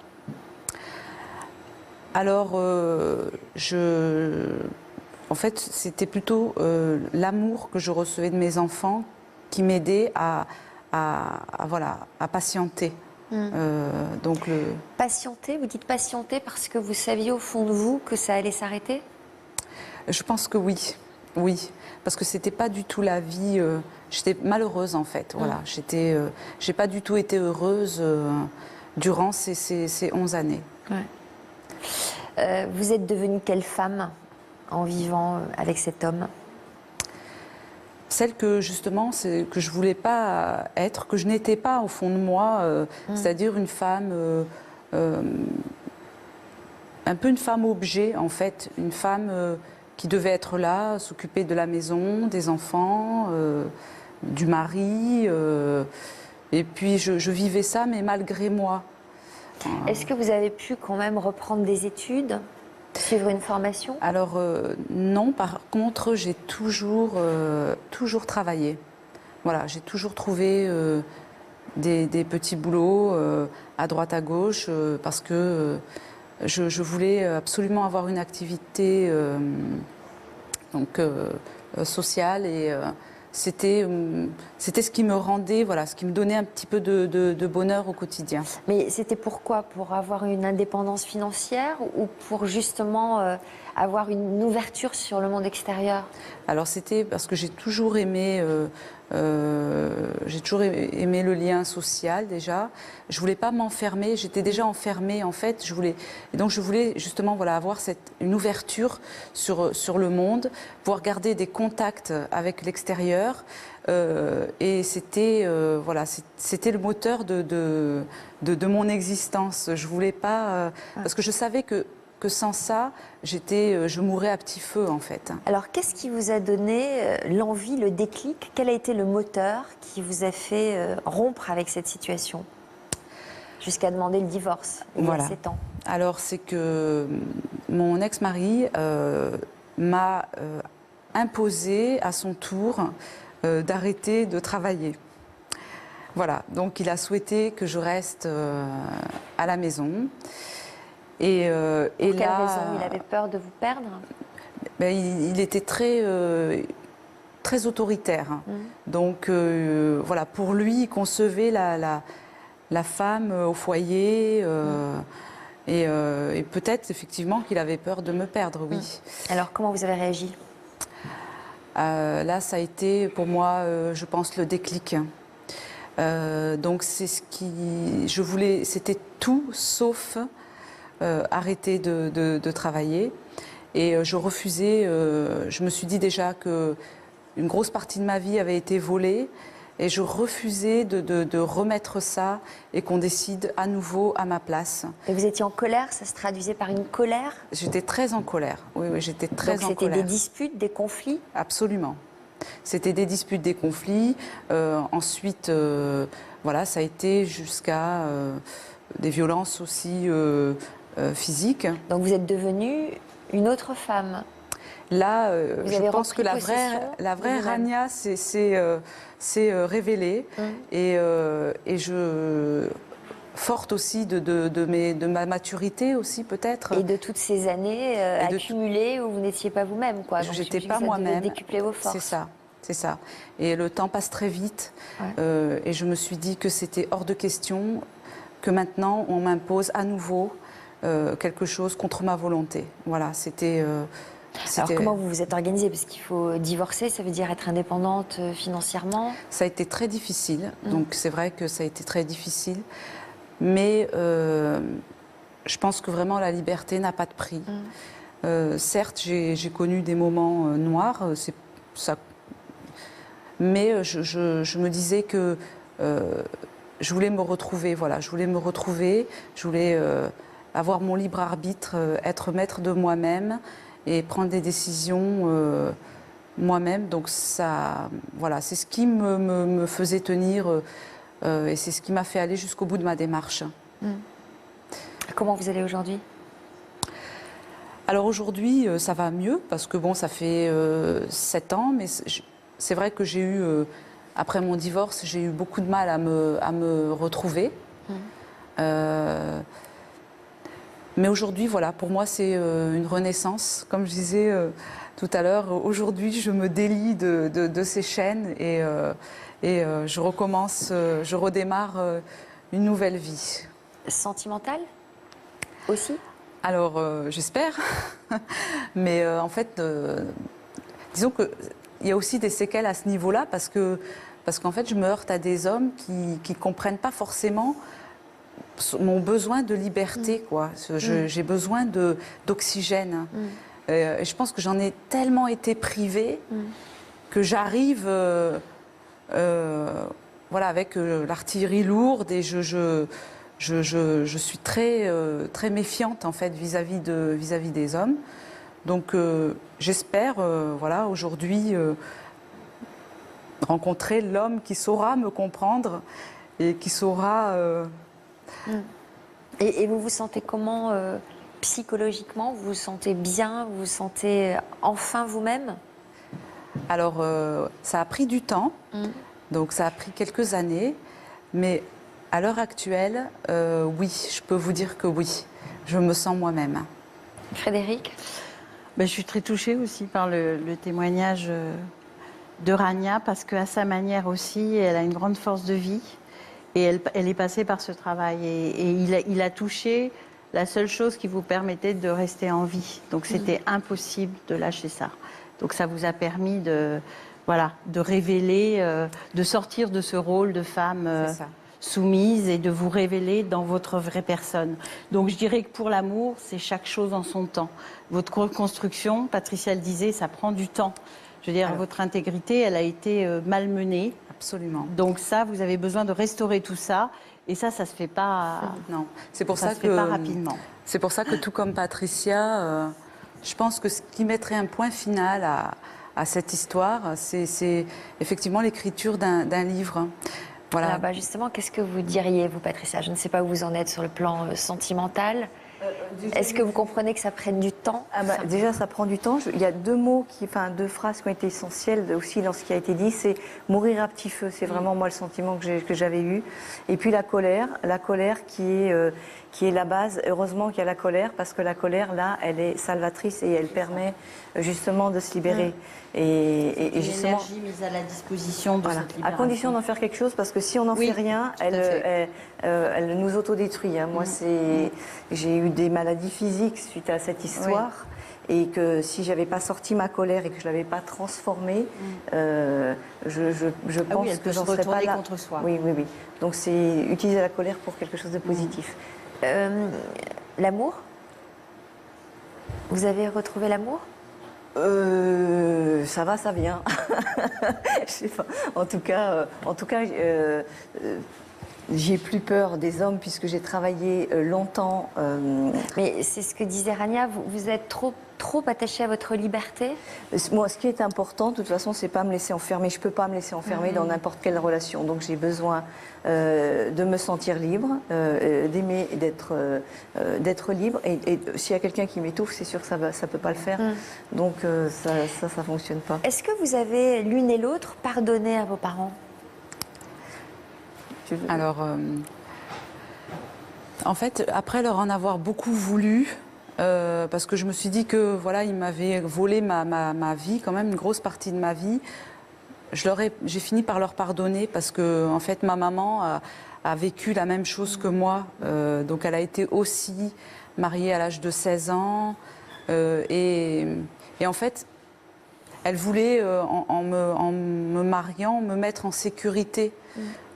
Alors, en fait, c'était plutôt l'amour que je recevais de mes enfants qui m'aidait à patienter. Patienter, vous dites patienter parce que vous saviez au fond de vous que ça allait s'arrêter? Je pense que oui. Oui, parce que c'était pas du tout la vie. J'étais malheureuse en fait. Voilà, j'ai pas du tout été heureuse durant ces 11 années. Ouais. Vous êtes devenue quelle femme en vivant avec cet homme? Celle que justement, que je voulais pas être, que je n'étais pas au fond de moi, c'est-à-dire une femme, un peu une femme objet en fait, une femme qui devait être là, s'occuper de la maison, des enfants, du mari. Et puis je vivais ça, mais malgré moi. Est-ce que vous avez pu quand même reprendre des études, suivre une formation? Alors non, par contre, j'ai toujours travaillé. Voilà, j'ai toujours trouvé des petits boulots à droite à gauche parce que je voulais absolument avoir une activité sociale et c'était ce qui me rendait, voilà, ce qui me donnait un petit peu de bonheur au quotidien. Mais c'était pourquoi? Pour avoir une indépendance financière ou pour justement avoir une ouverture sur le monde extérieur? Alors c'était parce que j'ai toujours aimé le lien social déjà. Je voulais pas m'enfermer, j'étais déjà enfermée en fait. Et donc je voulais justement voilà, avoir une ouverture sur le monde, pouvoir garder des contacts avec l'extérieur. Et c'était c'était le moteur de mon existence. Je voulais pas parce que je savais que sans ça, je mourrais à petit feu en fait. Alors qu'est-ce qui vous a donné l'envie, le déclic? Quel a été le moteur qui vous a fait rompre avec cette situation jusqu'à demander le divorce il y a 7 ans? Alors c'est que mon ex-mari m'a imposé à son tour d'arrêter de travailler. Voilà, donc il a souhaité que je reste à la maison. Pour quelle raison? Il avait peur de vous perdre? Il était très autoritaire. Donc voilà, pour lui, il concevait la femme au foyer. Et peut-être effectivement qu'il avait peur de me perdre, oui. Alors comment vous avez réagi? Là, ça a été pour moi, je pense, le déclic. Donc c'est ce qui... Je voulais... C'était tout sauf... arrêter de travailler. Et je refusais, je me suis dit déjà qu'une grosse partie de ma vie avait été volée et je refusais de remettre ça et qu'on décide à nouveau à ma place. Et vous étiez en colère? Ça se traduisait par une colère? J'étais très en colère, oui, j'étais très en colère. C'était des disputes, des conflits? Absolument. C'était des disputes, des conflits. Ensuite, voilà, ça a été jusqu'à des violences aussi... physique. Donc vous êtes devenue une autre femme. Là, je pense que la vraie Rania s'est révélée et forte aussi de ma maturité aussi peut-être. Et de toutes ces années accumulées où vous n'étiez pas vous-même, quoi. Je n'étais pas moi-même. Décupler vos forces. C'est ça. Et le temps passe très vite. Et je me suis dit que c'était hors de question que maintenant on m'impose à nouveau quelque chose contre ma volonté. Voilà, c'était... Alors comment vous vous êtes organisée? Parce qu'il faut divorcer, ça veut dire être indépendante financièrement? Ça a été très difficile, donc c'est vrai que ça a été très difficile. Mais je pense que vraiment la liberté n'a pas de prix. Certes, j'ai connu des moments noirs, mais je me disais que je voulais me retrouver, voilà, je voulais me retrouver, je voulais avoir mon libre arbitre, être maître de moi-même et prendre des décisions moi-même. Donc ça, voilà, c'est ce qui me faisait tenir et c'est ce qui m'a fait aller jusqu'au bout de ma démarche. Comment vous allez aujourd'hui? Alors aujourd'hui, ça va mieux parce que bon, ça fait 7 ans, mais c'est vrai que j'ai eu, après mon divorce, j'ai eu beaucoup de mal à me retrouver. Mais aujourd'hui, voilà, pour moi, c'est une renaissance. Comme je disais tout à l'heure, aujourd'hui, je me délie de ces chaînes et je recommence, je redémarre une nouvelle vie. Sentimentale aussi? Alors, j'espère. Mais en fait, disons qu'il y a aussi des séquelles à ce niveau-là parce qu'en fait, je me heurte à des hommes qui ne comprennent pas forcément mon besoin de liberté, quoi. J'ai besoin d'oxygène. Et je pense que j'en ai tellement été privée que j'arrive voilà, avec l'artillerie lourde et je suis très méfiante en fait vis-à-vis des hommes. Donc j'espère voilà, aujourd'hui rencontrer l'homme qui saura me comprendre et qui saura... Et vous vous sentez comment psychologiquement? Vous vous sentez bien? Vous vous sentez enfin vous-même? Alors, ça a pris du temps, donc ça a pris quelques années, mais à l'heure actuelle, oui, je peux vous dire que oui, je me sens moi-même. Frédéric? Je suis très touchée aussi par le témoignage de Rania parce qu'à sa manière aussi, elle a une grande force de vie et elle est passée par ce travail. Et il a touché la seule chose qui vous permettait de rester en vie. Donc c'était impossible de lâcher ça. Donc ça vous a permis de révéler, de sortir de ce rôle de femme soumise et de vous révéler dans votre vraie personne. Donc je dirais que pour l'amour, c'est chaque chose en son temps. Votre reconstruction, Patricia le disait, ça prend du temps. Je veux dire, votre intégrité, elle a été malmenée. Absolument. Donc ça, vous avez besoin de restaurer tout ça. Et ça se fait pas. Non, c'est pour ça se fait pas rapidement. C'est pour ça que tout comme Patricia, je pense que ce qui mettrait un point final à cette histoire, c'est effectivement l'écriture d'un livre. Voilà. Alors, justement, qu'est-ce que vous diriez, vous, Patricia? Je ne sais pas où vous en êtes sur le plan sentimental. Est-ce que vous comprenez que ça prenne du temps? Déjà, ça prend du temps. Il y a deux phrases qui ont été essentielles aussi dans ce qui a été dit. C'est mourir à petit feu. C'est vraiment moi le sentiment que j'avais eu. Et puis la colère qui est la base. Heureusement qu'il y a la colère parce que la colère, là, elle est salvatrice et elle permet justement de se libérer. Et justement, l'énergie mise à la disposition de cette libération. à condition d'en faire quelque chose, parce que si on n'en fait rien, elle nous autodétruit. Hein. Moi, j'ai eu des maladies physiques suite à cette histoire, et que si j'avais pas sorti ma colère et que je l'avais pas transformée, je pense que j'en serais pas là. Contre soi. Oui. Donc c'est utiliser la colère pour quelque chose de positif. L'amour? Vous avez retrouvé l'amour? Ça va, ça vient. Je sais pas. En tout cas, j'ai plus peur des hommes puisque j'ai travaillé longtemps. Mais c'est ce que disait Rania, vous êtes trop attachée à votre liberté? Moi, ce qui est important, de toute façon, c'est pas me laisser enfermer. Je peux pas me laisser enfermer dans n'importe quelle relation. Donc j'ai besoin de me sentir libre, d'aimer et d'être libre. Et s'il y a quelqu'un qui m'étouffe, c'est sûr que ça peut pas le faire. Donc ça fonctionne pas. Est-ce que vous avez l'une et l'autre pardonné à vos parents? Alors, en fait, après leur en avoir beaucoup voulu, parce que je me suis dit que voilà, ils m'avaient volé ma vie, quand même une grosse partie de ma vie. J'ai fini par leur pardonner parce que en fait, ma maman a vécu la même chose que moi. Donc, elle a été aussi mariée à l'âge de 16 ans, et en fait, elle voulait, en me mariant, me mettre en sécurité.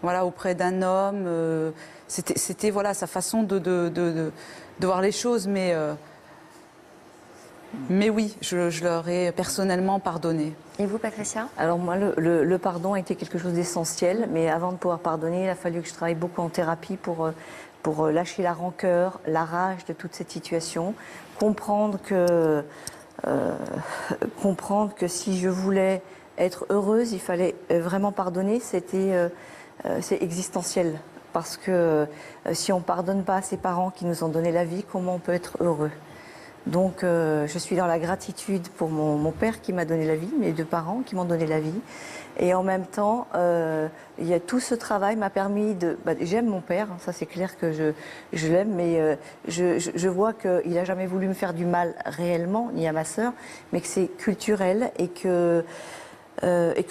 Voilà, auprès d'un homme. C'était voilà, sa façon de voir les choses. Mais oui, je leur ai personnellement pardonné. Et vous, Patricia? Alors moi, le pardon a été quelque chose d'essentiel. Mais avant de pouvoir pardonner, il a fallu que je travaille beaucoup en thérapie pour lâcher la rancœur, la rage de toute cette situation. Comprendre que si je voulais être heureuse, il fallait vraiment pardonner. C'est existentiel, parce que si on ne pardonne pas à ses parents qui nous ont donné la vie, comment on peut être heureux? Donc je suis dans la gratitude pour mon père qui m'a donné la vie, mes deux parents qui m'ont donné la vie. Et en même temps, il y a tout ce travail m'a permis de... j'aime mon père, ça c'est clair que je l'aime, mais je vois qu'il n'a jamais voulu me faire du mal réellement, ni à ma sœur, mais que c'est culturel et que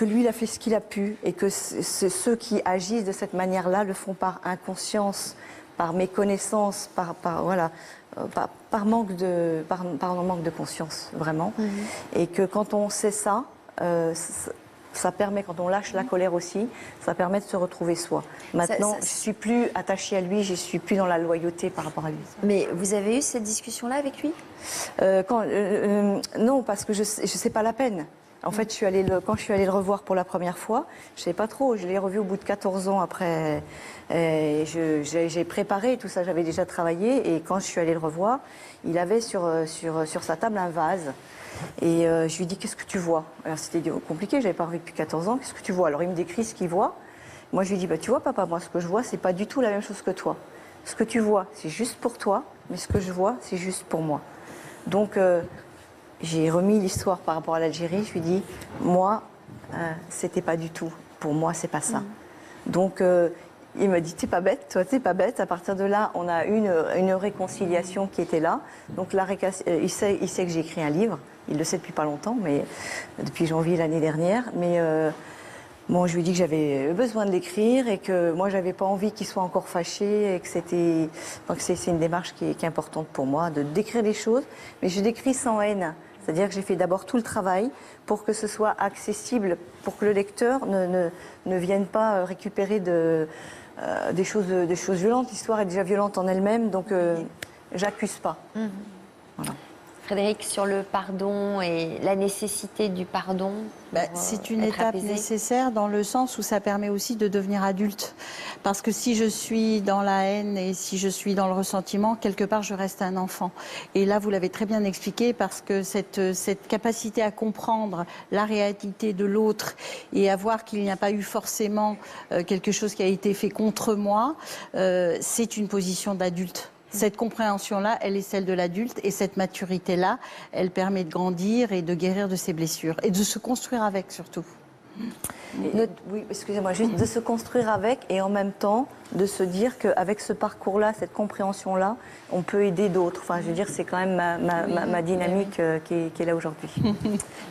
lui, il a fait ce qu'il a pu, et que ceux qui agissent de cette manière-là le font par inconscience, par méconnaissance, par manque de conscience, vraiment. Et que quand on sait ça, ça permet, quand on lâche la colère aussi, ça permet de se retrouver soi. Maintenant, je ne suis plus attachée à lui, je ne suis plus dans la loyauté par rapport à lui. Mais vous avez eu cette discussion-là avec lui? Non, parce que je ne sais pas la peine. En fait, quand je suis allée le revoir pour la première fois, je ne sais pas trop, je l'ai revu au bout de 14 ans après. J'ai préparé tout ça, j'avais déjà travaillé, et quand je suis allée le revoir, il avait sur sa table un vase. Et je lui ai dit, qu'est-ce que tu vois? Alors c'était compliqué, j'avais pas revu depuis 14 ans, qu'est-ce que tu vois? Alors il me décrit ce qu'il voit. Moi je lui ai dit, tu vois papa, moi ce que je vois, c'est pas du tout la même chose que toi. Ce que tu vois, c'est juste pour toi, mais ce que je vois, c'est juste pour moi. Donc j'ai remis l'histoire par rapport à l'Algérie, je lui ai dit, moi, c'était pas du tout. Pour moi, c'est pas ça. Donc Il m'a dit, t'es pas bête, toi, t'es pas bête. À partir de là, on a une réconciliation qui était là. Donc, il sait que j'ai écrit un livre. Il le sait depuis pas longtemps, mais depuis janvier l'année dernière. Mais bon, je lui ai dit que j'avais besoin de l'écrire et que moi, j'avais pas envie qu'il soit encore fâché et que c'est une démarche qui est importante pour moi, de décrire les choses. Mais je décris sans haine. C'est-à-dire que j'ai fait d'abord tout le travail pour que ce soit accessible, pour que le lecteur ne vienne pas récupérer des choses violentes. L'histoire est déjà violente en elle-même, donc j'accuse pas. Voilà. Frédéric, sur le pardon et la nécessité du pardon. C'est une étape nécessaire dans le sens où ça permet aussi de devenir adulte. Parce que si je suis dans la haine et si je suis dans le ressentiment, quelque part je reste un enfant. Et là, vous l'avez très bien expliqué, parce que cette capacité à comprendre la réalité de l'autre et à voir qu'il n'y a pas eu forcément quelque chose qui a été fait contre moi, c'est une position d'adulte. Cette compréhension-là, elle est celle de l'adulte, et cette maturité-là, elle permet de grandir et de guérir de ses blessures et de se construire avec surtout. Oui, excusez-moi, juste de se construire avec et en même temps de se dire qu'avec ce parcours-là, cette compréhension-là, on peut aider d'autres. Enfin, je veux dire, c'est quand même ma dynamique qui est là aujourd'hui.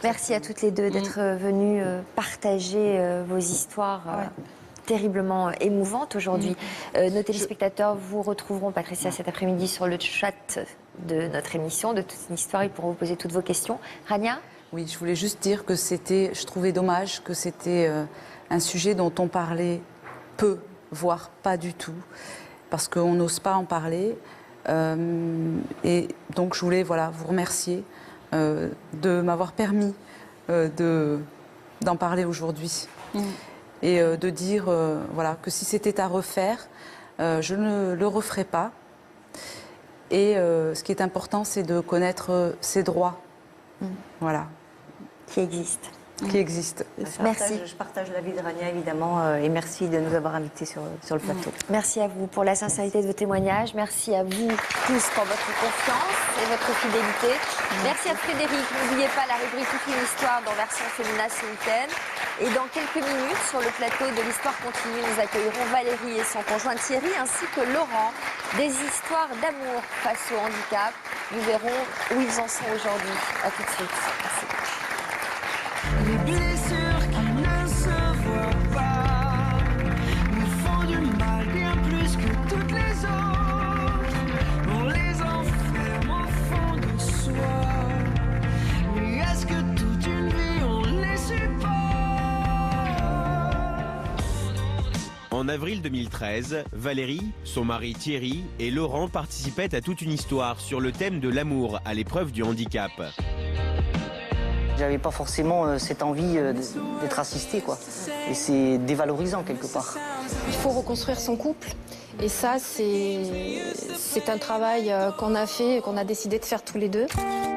Merci à toutes les deux d'être venues partager vos histoires. Terriblement émouvante aujourd'hui. Nos téléspectateurs vous retrouveront, Patricia, cet après-midi sur le chat de notre émission, de toute une histoire. Ils pourront vous poser toutes vos questions. Rania ? Oui, je voulais juste dire que je trouvais dommage que c'était un sujet dont on parlait peu, voire pas du tout, parce qu'on n'ose pas en parler. Et donc je voulais vous remercier de m'avoir permis d'en parler aujourd'hui. Et de dire que si c'était à refaire, je ne le referai pas. Et ce qui est important, c'est de connaître ses droits. Voilà. Qui existent. Qui existent. Merci. Je partage l'avis de Rania, évidemment, et merci de nous avoir invités sur le plateau. Merci à vous pour la sincérité de vos témoignages. Merci à vous tous pour votre confiance et votre fidélité. Merci à Frédéric. N'oubliez pas la rubrique Toute une histoire dans Version Féminin ce week-end. Et dans quelques minutes, sur le plateau de l'Histoire continue, nous accueillerons Valérie et son conjoint Thierry, ainsi que Laurent. Des histoires d'amour face au handicap. Nous verrons où ils en sont aujourd'hui. À tout de suite. Merci. Les blessures qui ne se voient pas nous font du mal bien plus que toutes les autres. On les enferme au fond de soi. Mais est-ce que toute une vie on les supporte? En avril 2013, Valérie, son mari Thierry et Laurent participaient à Toute une histoire sur le thème de l'amour à l'épreuve du handicap. J'avais pas forcément cette envie d'être assisté, quoi. Et c'est dévalorisant quelque part. Il faut reconstruire son couple. Et ça, c'est un travail qu'on a fait et qu'on a décidé de faire tous les deux.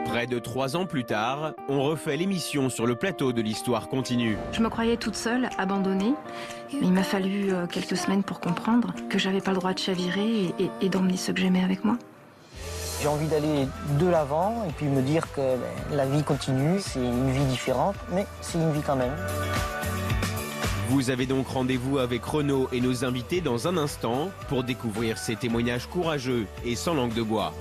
Près de 3 ans plus tard, on refait l'émission sur le plateau de l'Histoire continue. Je me croyais toute seule, abandonnée. Mais il m'a fallu quelques semaines pour comprendre que j'avais pas le droit de chavirer et d'emmener ceux que j'aimais avec moi. J'ai envie d'aller de l'avant et puis me dire que la vie continue, c'est une vie différente, mais c'est une vie quand même. Vous avez donc rendez-vous avec Renaud et nos invités dans un instant pour découvrir ces témoignages courageux et sans langue de bois.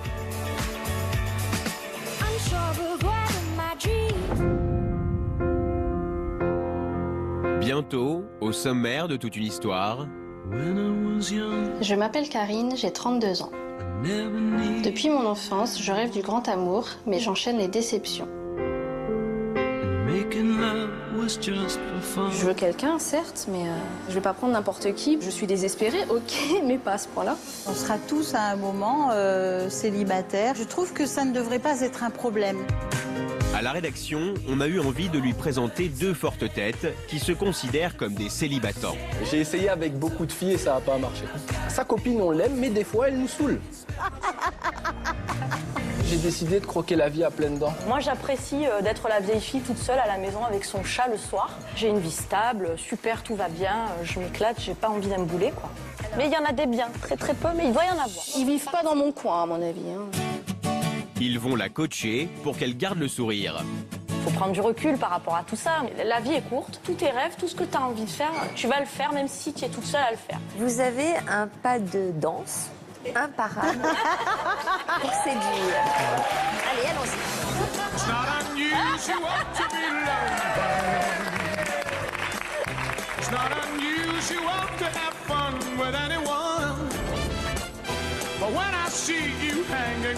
Bientôt, au sommaire de Toute une histoire. Je m'appelle Karine, j'ai 32 ans. Depuis mon enfance, je rêve du grand amour, mais j'enchaîne les déceptions. Je veux quelqu'un, certes, mais je vais pas prendre n'importe qui. Je suis désespérée, ok, mais pas à ce point-là. On sera tous à un moment célibataires. Je trouve que ça ne devrait pas être un problème. À la rédaction, on a eu envie de lui présenter 2 fortes têtes qui se considèrent comme des célibatants. J'ai essayé avec beaucoup de filles et ça n'a pas marché. Sa copine, on l'aime, mais des fois, elle nous saoule. J'ai décidé de croquer la vie à pleines dents. Moi, j'apprécie d'être la vieille fille toute seule à la maison avec son chat le soir. J'ai une vie stable, super, tout va bien, je m'éclate, j'ai pas envie d'embouler, quoi. Mais il y en a des biens, très peu, mais il doit y en avoir. Ils vivent pas dans mon coin, à mon avis. Ils vont la coacher pour qu'elle garde le sourire. faut prendre du recul par rapport à tout ça. La vie est courte, tous tes rêves, tout ce que tu as envie de faire, tu vas le faire même si tu es toute seule à le faire. Vous avez un pas de danse imparable pour séduire. Allez, allons-y. It's not unusual to be lonely. It's not unusual to have fun with anyone. But when I see you hanging